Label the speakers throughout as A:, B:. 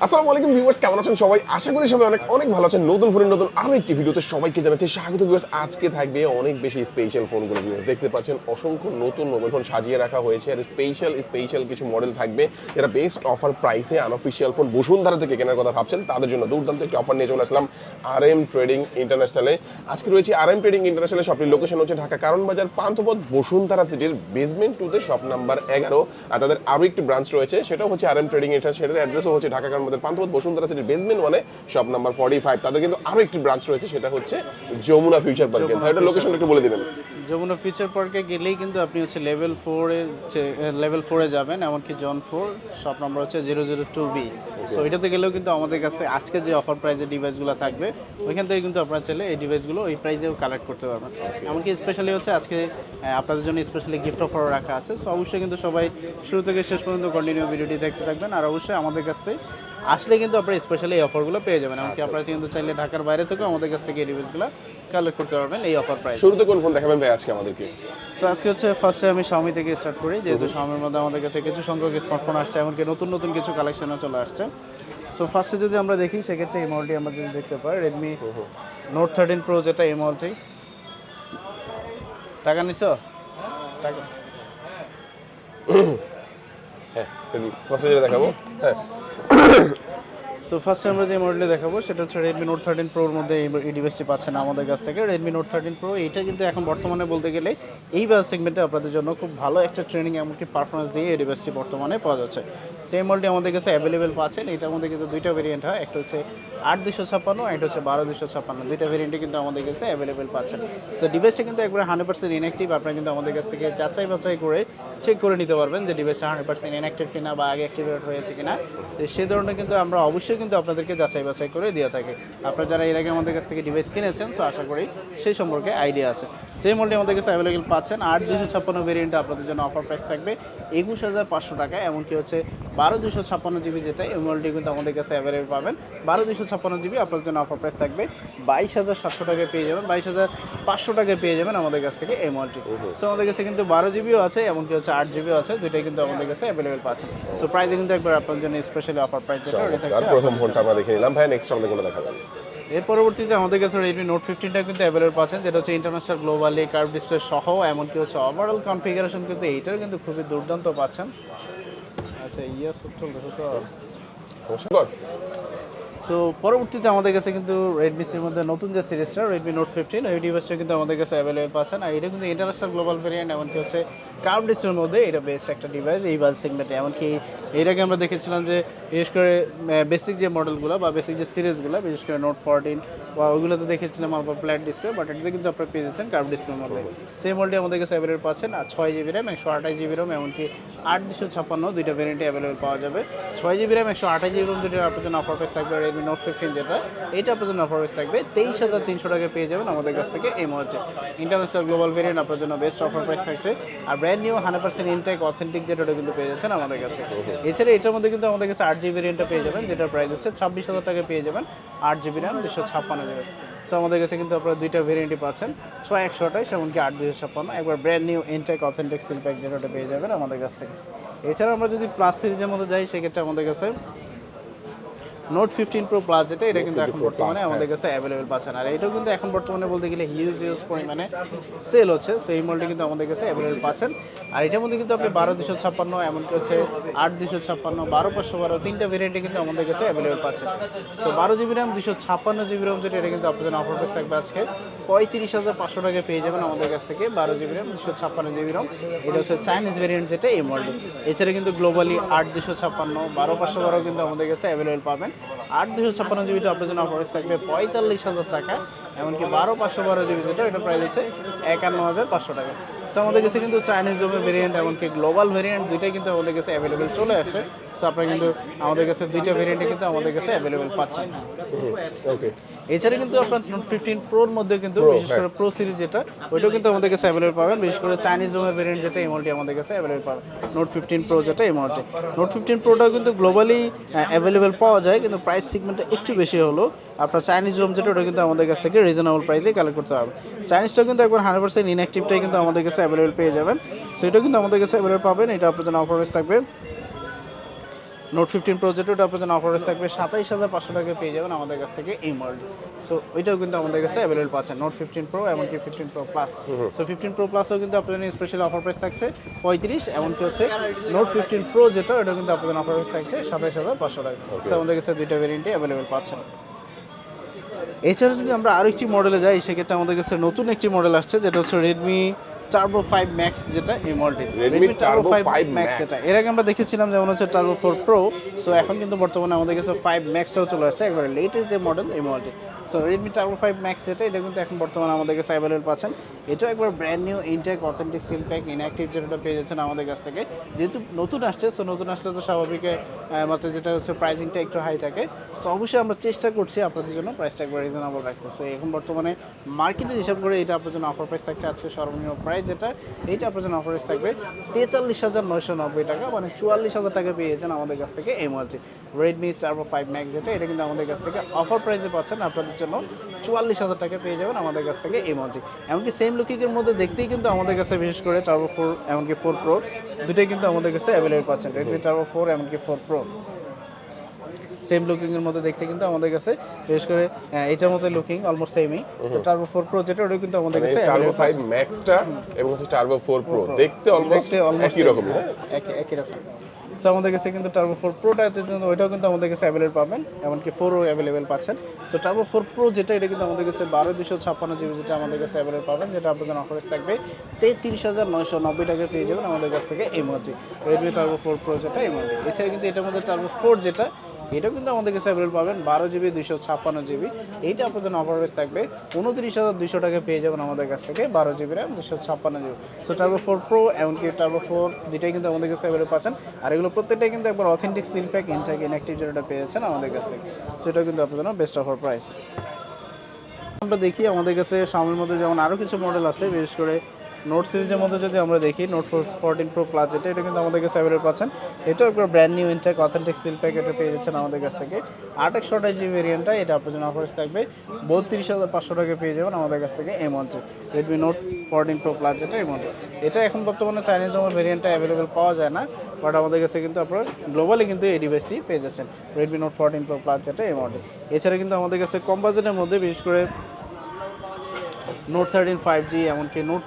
A: আসসালামু আলাইকুম ভিউয়ার্স, কেমন আছেন সবাই? আশা করি সবাই অনেক অনেক ভালো আছেন। নতুন ফোনের নতুন আরো একটি ভিডিওতে সবাইকে জানাচ্ছি স্বাগত। ভিউয়ার্স, আজকে থাকবে অনেক বেশি স্পেশাল ফোনগুলো। ভিউয়ার্স, দেখতে পাচ্ছেন অসংখ্য নতুন মোবাইল ফোন সাজিয়ে রাখা হয়েছে, আর স্পেশাল কিছু মডেল থাকবে যারা বেস্ট অফার প্রাইসে আনঅফিশিয়াল ফোন বসুন্ধরা থেকে কেনার কথা ভাবছেন তাদের জন্য দুর্দান্ত একটি অফার নিয়ে চলে আসলাম RM ট্রেডিং ইন্টারন্যাশনালে। আজকে রয়েছে RM ট্রেডিং ইন্টারন্যাশনালে। শপটির লোকেশন হচ্ছে ঢাকা কারণ বাজার পান্থপথ বসুন্ধরা সিটির বেসমেন্ট 2 তে শপ নাম্বার 11। আর তাদের আরো একটি ব্রাঞ্চ রয়েছে, সেটাও হচ্ছে RM ট্রেডিং ইন্টারন্যাশনাল। সেটার অ্যাড্রেসও হচ্ছে ঢাকা কারণ বাজার পান্থপথ বসুন্ধরা সিটির বেসমেন্ট 1 এ শপ নাম্বার 45। তাদের কিন্তু আরো একটি ব্রাঞ্চ রয়েছে, সেটা হচ্ছে যমুনা ফিউচার পার্কে। ভাই, এটা লোকেশনটা একটু বলে দিবেন।
B: যমুনা ফিউচার পার্কে গেলেই কিন্তু আপনি হচ্ছে লেভেল 4 এ যাবেন, এমনকি জন 4 শপ নাম্বার হচ্ছে 002B। সো এটাতে গেলেও কিন্তু আমাদের কাছে আজকে যে অফার প্রাইসের ডিভাইসগুলো থাকবে ওইখান থেকে কিন্তু আপনারা চাইলে এই ডিভাইসগুলো ওই প্রাইসেও কালেক্ট করতে পারবেন। এমনকি স্পেশালি হচ্ছে আজকে আপনাদের জন্য স্পেশালি গিফট অফারও রাখা আছে। সো অবশ্যই কিন্তু সবাই শুরু থেকে শেষ পর্যন্ত কন্টিনিউ ভিডিওটি দেখতে থাকবেন। আর অবশ্যই আমাদের কাছে আসলে কিন্তু আপনারা স্পেশালি এই অফারগুলো পেয়ে যাবেন। এমনকি আপনারা কিন্তু চাইলে ঢাকার বাইরে থেকেও আমাদের কাছ থেকে এই ডিভাইসগুলো কালেক্ট করতে পারবেন এই অফার প্রাইস।
A: শুরুতে কোন ফোন দেখাবেন ভাই আজকে আমাদেরকে?
B: সো আজকে হচ্ছে ফার্স্টে আমি Xiaomi থেকে স্টার্ট করি, যেহেতু Xiaomiর মধ্যে আমাদের কাছে কিছু সংখ্যক স্মার্টফোন আসছে, এমনকি নতুন কিছু কালেকশনও চলে আসছে। সো ফার্স্টে যদি আমরা দেখি সেক্ষেত্রে এই মডেলটি আমরা যদি দেখতে পাই Redmi Note 13 Pro, যেটা এই মডেলটি। টাকা নিছো? টাকা
A: হ্যাঁ, প্রসেসরে দেখাবো। হ্যাঁ,
B: তো ফার্স্টে আমরা যে মডেলটি দেখাবো সেটা হচ্ছে Redmi Note 13 Pro এর মধ্যে এই ডিভাইসটি পাচ্ছেন আমাদের কাছ থেকে। Redmi Note 13 Pro এটা কিন্তু এখন বর্তমানে বলতে গেলে এই বাজার সেগমেন্টে আপনাদের জন্য খুব ভালো একটা ট্রেনিং এমনকি পারফরমেন্স দিয়ে এই ডিভাইসটি বর্তমানে পাওয়া যাচ্ছে। সেই মডেলটি আমাদের কাছে অ্যাভেলেবেল পাচ্ছেন। এটার মধ্যে কিন্তু দুইটা ভেরিয়েন্ট হয়, একটা হচ্ছে 8256 আর একটা হচ্ছে 12256। দুইটা ভেরিয়েন্টে কিন্তু আমাদের কাছে অ্যাভেলেবেল পাচ্ছেন। সো ডিভাইসটা কিন্তু একবারে 100% ইনঅ্যাক্টিভ। আপনারা কিন্তু আমাদের কাছ থেকে যাচাই বাছাই করে চেক করে নিতে পারবেন যে ডিভাইসটা 100% ইনঅ্যাক্টিভ কিনা বা আগে অ্যাক্টিভেট হয়েছে কিনা। তো সেই ধরনের কিন্তু আমরা অবশ্যই কিন্তু আপনাদেরকে যাচাই বাছাই করে দিয়ে থাকি। আপনারা যারা এর আগে আমাদের কাছ থেকে ডিভাইস কিনেছেন, সো আশা করি সেই সম্পর্কে আইডিয়া আছে। সেই মডেলটি আমাদের কাছে অ্যাভেলেবেল পাচ্ছেন। 8256 ভেরিয়েন্টে আপনাদের জন্য অফার প্রাইস থাকবে 21500 টাকা। এমনকি হচ্ছে 12256GB, যেটা এই মডেলটি কিন্তু আমাদের কাছে অ্যাভেলেবেল পাবেন 12256GB। আপনাদের জন্য অফার প্রাইস থাকবে 22700 টাকায় পেয়ে যাবেন, 22500 টাকায় পেয়ে যাবেন আমাদের কাছ থেকে এই মডেলটি। সো আমাদের কাছে কিন্তু 12GBও আছে, এমনকি হচ্ছে 8GBও আছে, দুইটাই কিন্তু আমাদের কাছে অ্যাভেলেবেল পাচ্ছেন। সো প্রাইসে কিন্তু একবার আপনাদের জন্য স্পেশালি অফার প্রাইস যেটা ওটা থাকছে।
A: প্রথম ফোনটা আমরা দেখে নিলাম। ভাই, নেক্সট আমাদের কোনটা দেখাবেন?
B: এর পরবর্তীতে আমাদের কাছে Redmi Note 15টা কিন্তু অ্যাভেলেবল পাচ্ছেন, যেটা হচ্ছে ইন্টারন্যাশনাল গ্লোবালি কার্ভ ডিসপ্লে সহ, এমনকি হচ্ছে ওভারঅল কনফিগারেশন কিন্তু এইটাও কিন্তু খুবই দুর্দান্ত পাচ্ছেন। আচ্ছা, চলতেছে তো।
A: নমস্কার।
B: সো পরবর্তীতে আমাদের কাছে কিন্তু Redmi সির মধ্যে নতুন যে সিরিজটা Redmi Note 15, এই ডিভাইসটা কিন্তু আমাদের কাছে অ্যাভেলেবল পাচ্ছেন। আর এটা কিন্তু ইন্টারন্যাশনাল গ্লোবাল ভেরিয়েন্ট, এমনকি হচ্ছে কার্ভ ডিসপ্লের মধ্যে এটা বেস্ট একটা ডিভাইস এই বাজার সেগমেন্টে। এমনকি এর আগে আমরা দেখেছিলাম যে বিশেষ করে বেসিক যে মডেলগুলো বা বেসিক যে সিরিজগুলো, বিশেষ করে Note 14 বা ওইগুলোতে দেখেছিলাম আবার ফ্ল্যাট ডিসপ্লে, বাট এটাতে কিন্তু আপনারা পেয়ে যাচ্ছেন কার্ভ ডিসপ্লের মধ্যে। সেই মডেলটি আমাদের কাছে অ্যাভেলেবল পাচ্ছেন। আর 6GB RAM 128GB ROM, এমনকি 8256 দুইটা ভেরিয়েন্টে অ্যাভেলেবল পাওয়া যাবে। 6GB RAM 128GB ROM দুইটার আপনার জন্য অফার প্রাইস থাকবে Redmi Note 15, যেটা এইটা আপনার জন্য অফার প্রাইস থাকবে 23300 টাকায় পেয়ে যাবেন আমাদের কাছ থেকে এই মডেলটি। ইন্টারন্যাশনাল গ্লোবাল ভেরিয়েন্ট আপনার জন্য বেস্ট অফার প্রাইস থাকছে। আর ব্র্যান্ড নিউ 100% ইনটেক অথেন্টিক যেটা ওটা কিন্তু পেয়ে যাচ্ছেন আমাদের কাছ থেকে। এছাড়া এটার মধ্যে কিন্তু আমাদের কাছে 8GB ভেরিয়েন্টটা পেয়ে যাবেন, যেটার প্রাইস হচ্ছে 26000 টাকায় পেয়ে যাবেন 8GB RAM 256GB। সো আমাদের কাছে কিন্তু আপনারা দুইটা ভেরিয়েন্টই পাচ্ছেন, 6128 এমনকি 8256। একবার brand new intact authentic seal pack যেটা ওটা পেয়ে যাবেন আমাদের কাছ থেকে। এছাড়া আমরা যদি প্লাস সিরিজের মধ্যে যাই সেক্ষেত্রে আমাদের কাছে Note 15 Pro Plus, যেটা এটা কিন্তু এখন বর্তমানে আমাদের কাছে অ্যাভেলেবেল পাচ্ছেন। আর এটাও কিন্তু এখন বর্তমানে বলতে গেলে হিউজ পরিমাণে সেল হচ্ছে। সো এই মডেলটি কিন্তু আমাদের কাছে অ্যাভেলেবেল পাচ্ছেন। আর এটার মধ্যে কিন্তু আপনি 12256, এমনকি হচ্ছে 8256, 12512 তিনটা ভেরিয়েন্টে কিন্তু আমাদের কাছে অ্যাভেলেবেল পাচ্ছেন। So 12GB RAM 256GB ROM, যেটা এটা কিন্তু আপনাদের অফার প্রাইস থাকবে আজকে 35500 টাকায় পেয়ে যাবেন আমাদের কাছ থেকে 12GB RAM 256GB ROM। এটা হচ্ছে চাইনিজ ভেরিয়েন্ট, যেটা এই মডেল। এছাড়া কিন্তু গ্লোবালি 8256, 12512 কিন্তু আমাদের কাছে অ্যাভেলেবেল পাবেন। 8256GBটা আপনার জন্য অফার প্রাইস থাকবে 45000 টাকা, এমনকি 12512GB যেটা এটা প্রাইস হচ্ছে 51500 টাকা। সো আমাদের কাছে কিন্তু চাইনিজ জোমের ভেরিয়েন্ট এমনকি গ্লোবাল ভেরিয়েন্ট দুইটাই কিন্তু আমাদের কাছে অ্যাভেলেবেল চলে আসছে। সো আপনারা কিন্তু আমাদের কাছে দুইটা ভেরিয়েন্টে কিন্তু আমাদের কাছে অ্যাভেলেবেল পাচ্ছেন।
A: ওকে।
B: এছাড়া কিন্তু আপনার Note 15 Proর মধ্যে কিন্তু বিশেষ করে প্রো সিরিজ যেটা ওইটাও কিন্তু আমাদের কাছে অ্যাভেলেবেল পাবেন, বিশেষ করে চাইনিজ জোমের ভেরিয়েন্ট যেটা এই মডেলটি আমাদের কাছে অ্যাভেলেবেল পাবেন Note 15 Pro, যেটা এই মডেলটি। Note 15 Proটাও কিন্তু গ্লোবালি অ্যাভেলেবেল পাওয়া যায়, কিন্তু প্রাইস সেগমেন্টটা একটু বেশি হলো। আপনার চাইনিজ রোম যেটা ওটা কিন্তু আমাদের কাছ থেকে রিজনেবল প্রাইসে কালেক্ট করতে হবে। চাইনিজটাও কিন্তু একবার 100% ইনঅ্যাক্টিভটাই কিন্তু আমাদের কাছে অ্যাভেলেবেল পেয়ে যাবেন। সো এটাও কিন্তু আমাদের কাছে অ্যাভেলেবেল পাবেন। এটা আপনার জন্য অফার প্রাইস থাকবে নোট 15 প্রো যেটা ওটা আপনার জন্য অফার থাকবে 27,500 টাকা পেয়ে যাবেন আমাদের কাছ থেকে এই মডেল। সো ওইটাও কিন্তু আমাদের কাছে অ্যাভেলেবল পাচ্ছেন নোট 15 প্রো এমনকি 15 প্রো প্লাস। সো 15 প্রো প্লাসও কিন্তু আপনার জন্য স্পেশাল অফার প্রাইস থাকছে 35, এমনকি হচ্ছে নোট 15 প্রো যেটা ওটা কিন্তু আপনার জন্য অফার প্রাইস থাকছে 27,500 টাকা। সো আমাদের কাছে দুইটা ভেরিয়েন্টই অ্যাভেলেবল পাচ্ছেন। এছাড়া যদি আমরা আরও একটি মডেলে যাই, সেক্ষেত্রে আমাদের কাছে নতুন একটি মডেল আসছে যেটা হচ্ছে রেডমি টার্বো 5 ম্যাক্স, যেটা এই মডেলটি
A: Redmi Turbo 5
B: ম্যাক্স।
A: Max।
B: যেটা এর আগে আমরা দেখেছিলাম যেমন হচ্ছে টার্বো 4 প্রো। সো এখন কিন্তু বর্তমানে আমাদের কাছে 5 ম্যাক্সটাও চলে আসছে, একবারে লেটেস্ট যে মডেল এই মডেলটি। সো রেডমি টার্বো 5 ম্যাক্স যেটা এটা কিন্তু এখন বর্তমানে আমাদের কাছে অ্যাভেলেবল পাচ্ছেন। এটাও একবার brand new intact authentic seal pack inactive যেটা পেয়ে যাচ্ছেন আমাদের কাছ থেকে। যেহেতু নতুন আসছে, সো নতুন আসলে তো স্বাভাবিক মাত্র যেটা হচ্ছে প্রাইসিংটা একটু হাই থাকে। সো অবশ্যই আমরা চেষ্টা করছি আপনাদের জন্য প্রাইসটা একবার রিজনেবল রাখতে। সো এখন বর্তমানে মার্কেটের হিসাব করে এটা আপনার জন্য অফার প্রাইস থাকছে আজকে সর্বনিম্ন প্রাইস যেটা এইটা আপনার জন্য অফার প্রাইস থাকবে 43,990 টাকা, মানে 44,000 টাকা পেয়ে যাচ্ছেন আমাদের কাছ থেকে এই মডেলটি রেডমি টার্বো 5 ম্যাক্স যেটা এটা কিন্তু আমাদের কাছ থেকে অফার প্রাইসে পাচ্ছেন আপনাদের জন্য 44,000 টাকা পেয়ে যাবেন আমাদের কাছ থেকে এই মডেলটি। এমনকি সেম লুকিংয়ের মধ্যে দেখতেই কিন্তু আমাদের কাছে বিশেষ করে টার্বো 4 এমনকি 4 প্রো দুটোই কিন্তু আমাদের কাছে অ্যাভেলেবল পাচ্ছেন। রেডমি টার্বো 4 এমনকি 4 প্রো সেম লুকিংয়ের মধ্যে দেখতে কিন্তু আমাদের কাছে বিশেষ করে এটার মধ্যে লুকিং অলমোস্ট সেমই। তো টার্বো 4 প্রো যেটা ওটা কিন্তু আমাদের কাছে
A: টার্বো 5 ম্যাক্সটা এবং হচ্ছে টার্বো 4 প্রো দেখতে অলমোস্ট একই রকম, হ্যাঁ
B: একই রকম। সো আমাদের কাছে কিন্তু টার্বো 4 প্রোটা ওইটাও কিন্তু আমাদের কাছে অ্যাভেলেবল পাবেন, এমনকি 4ও অ্যাভেলেবল পাচ্ছেন। সো টার্বো 4 প্রো যেটা এটা কিন্তু আমাদের কাছে 12,256 জিবি যেটা আমাদের কাছে অ্যাভেলেবল পাবেন, যেটা আপনাদের অফারে থাকবে 33,990 টাকা পেয়ে যাবেন আমাদের কাছ থেকে এই মডেলটি রেডমি টার্বো 4 প্রো যেটা এই মডেলটি। এছাড়া কিন্তু এটার মধ্যে টার্বো 4 যেটা এটাও কিন্তু আমাদের কাছে অ্যাভেলেবল পাবেন 12 জিবি 256 জিবি। এইটা আপনার জন্য অফার প্রাইস থাকবে 29,200 টাকা পেয়ে যাবেন আমাদের কাছ থেকে 12 GB RAM 256 GB. So turbo 4 pro এমনকি টার্বো 4 দুইটাই কিন্তু আমাদের কাছে অ্যাভেলেবল পাচ্ছেন। আর এগুলো প্রত্যেকটাই কিন্তু একবার authentic seal pack intact inactive যেটা পেয়ে যাচ্ছেন আমাদের কাছ থেকে। সো এটা কিন্তু আপনার জন্য বেস্ট অফার প্রাইস। আমরা দেখি আমাদের কাছে সামনের মধ্যে যেমন আরও কিছু মডেল আছে, বিশেষ করে নোট সিরিজের মধ্যে যদি আমরা দেখি নোট 14 প্রো প্লাস যেটা এটা কিন্তু আমাদের কাছে অ্যাভেলেবল পাচ্ছেন। এটাও একবার brand new intact authentic seal pack এটা পেয়ে যাচ্ছেন আমাদের কাছ থেকে 2800 জিবি ভেরিয়েন্টটা এটা আপনার জন্য অফার থাকবে 32,500 টাকা পেয়ে যাবেন আমাদের কাছ থেকে এই মডেলটি রেডমি নোট 14 প্রো প্লাস যেটা এই মডেল। এটা এখন বর্তমানে চাইনিজ নম্বর ভেরিয়েন্টটা অ্যাভেলেবল পাওয়া যায় না, বাট আমাদের কাছে কিন্তু আপনার গ্লোবালি কিন্তু এই ডিভাইসটি পেয়ে যাচ্ছেন রেডমি নোট 14 প্রো প্লাস যেটা এই মডেল। এছাড়া কিন্তু আমাদের কাছে কম বাজেটের মধ্যে বিশেষ করে নোট 13 5G এমনকি নোট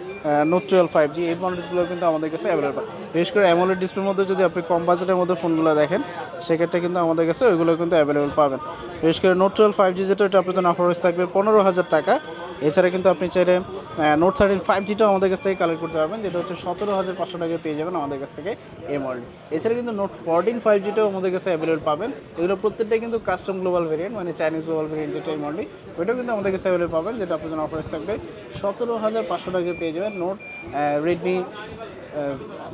B: 12 5G এই মডেলগুলো কিন্তু আমাদের কাছে অ্যাভেলেবল। বিশেষ করে অ্যামোলেড ডিসপ্লের মধ্যে যদি আপনি কম বাজেটের মধ্যে ফোনগুলো দেখেন, সেক্ষেত্রে কিন্তু আমাদের কাছে ওইগুলো কিন্তু অ্যাভেলেবল পাবেন। বিশেষ করে নোট 12 5G যেটা এটা আপনার জন্য অফার থাকবে 15,000 টাকা। এছাড়া কিন্তু আপনি চাইলে নোট 13 5Gটাও আমাদের কাছ থেকে কালেক্ট করতে পারবেন, যেটা হচ্ছে 17,500 টাকা পেয়ে যাবেন আমাদের কাছ থেকে এই মডেল। এছাড়া কিন্তু নোট 14 5Gটাও আমাদের কাছে অ্যাভেলেবল পাবেন। এগুলো প্রত্যেকটাই কিন্তু কাস্টম গ্লোবাল ভেরিয়েন্ট, মানে চাইনিজ গ্লোবাল ভেরিয়েন্ট যেটা এই মডেল ওইটাও কিন্তু আমাদের কাছে অ্যাভেলেবল পাবেন, যেটা আপনার জন্য অফার থাকবে 17,500 টাকা পেয়ে যাবেন রেডমি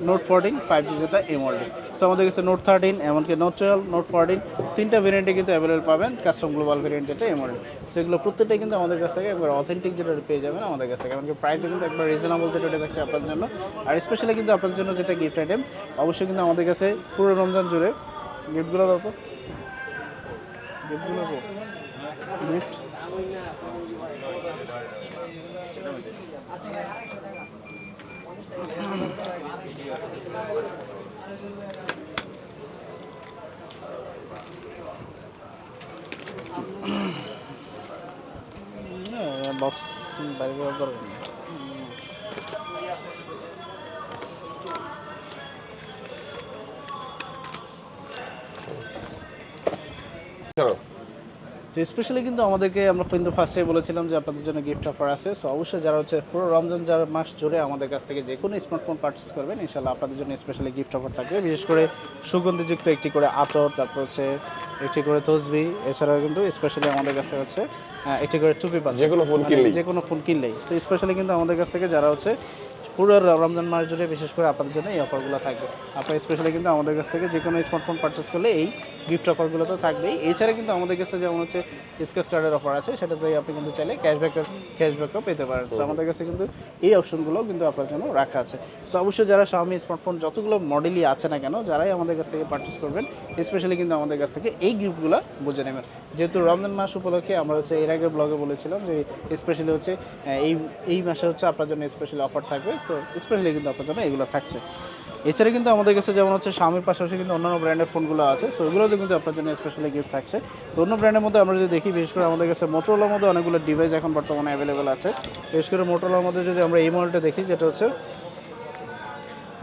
B: নোট 14 5G যেটা এই মডেল। সো আমাদের কাছে নোট 13 এমনকি নোট 12 নোট 14 তিনটা ভেরিয়েন্টে কিন্তু অ্যাভেলেবল পাবেন, কাস্টম গ্লোবাল ভেরিয়েন্ট যেটা এই মডেল। সেগুলো প্রত্যেকটাই কিন্তু আমাদের কাছ থেকে একবার অথেন্টিক যেটা পেয়ে যাবেন আমাদের কাছ থেকে, এমনকি প্রাইসও কিন্তু একবার রিজনেবল যেটা থাকছে আপনার জন্য। আর স্পেশালি কিন্তু আপনার জন্য যেটা গিফট আইটেম অবশ্যই কিন্তু আমাদের কাছে পুরো রমজান জুড়ে গিফটগুলো দাও তো গিফটগুলো গিফট বক্স বাইরে করার দরকার নেই।
A: চলো
B: তো স্পেশালি কিন্তু আমাদেরকে আমরা কিন্তু ফার্স্টে বলেছিলাম যে আপনাদের জন্য গিফট অফার আছে। সো অবশ্যই যারা হচ্ছে পুরো রমজান যারা মাস জুড়ে আমাদের কাছ থেকে যে কোনো স্মার্টফোন পারচেস করবেন, ইনশাল্লাহ আপনাদের জন্য স্পেশালি গিফট অফার থাকবে। বিশেষ করে সুগন্ধিযুক্ত একটি করে আতর, তারপর হচ্ছে একটি করে তসবি, এছাড়াও কিন্তু স্পেশালি আমাদের কাছে হচ্ছে একটি করে টুপি পাচ্ছে
A: যে কোনো ফোন কিনলেই।
B: সো স্পেশালি কিন্তু আমাদের কাছ থেকে যারা হচ্ছে পুরো রমজান মাস জুড়ে বিশেষ করে আপনাদের জন্য এই অফারগুলো থাকবে। আপনার স্পেশালি কিন্তু আমাদের কাছ থেকে যে কোনো স্মার্টফোন পারচেস করলে এই গিফট অফারগুলো তো থাকবেই। এছাড়া কিন্তু আমাদের কাছে যেমন হচ্ছে স্ক্র্যাচ কার্ডের অফার আছে, সেটাতে আপনি কিন্তু চাইলে ক্যাশব্যাকও পেতে পারেন। সো আমাদের কাছে কিন্তু এই অপশনগুলো কিন্তু আপনার জন্য রাখা আছে। সো অবশ্যই যারা Xiaomi স্মার্টফোন যতগুলো মডেলই আছে না কেন, যারাই আমাদের কাছ থেকে পারচেস করবেন স্পেশালি কিন্তু আমাদের কাছ থেকে এই গিফটগুলো বুঝে নেবেন। যেহেতু রমজান মাস উপলক্ষে আমরা হচ্ছে এর আগে ব্লগে বলেছিলাম যে স্পেশালি হচ্ছে এই মাসে হচ্ছে আপনার জন্য স্পেশালি অফার থাকবে, তো স্পেশালি কিন্তু আপনার জন্য এগুলো থাকছে। এছাড়া কিন্তু আমাদের কাছে যেমন হচ্ছে Xiaomiর পাশাপাশি কিন্তু অন্যান্য ব্র্যান্ডের ফোনগুলো আছে, সো ওগুলোতে কিন্তু আপনার জন্য স্পেশালি গিফট থাকছে। তো অন্য ব্র্যান্ডের মধ্যে আমরা যদি দেখি, বিশেষ করে আমাদের কাছে Motorola মধ্যে অনেকগুলো ডিভাইস এখন বর্তমানে অ্যাভেলেবেল আছে। বিশেষ করে Motorola মধ্যে যদি আমরা এই মডেলটা দেখি, যেটা হচ্ছে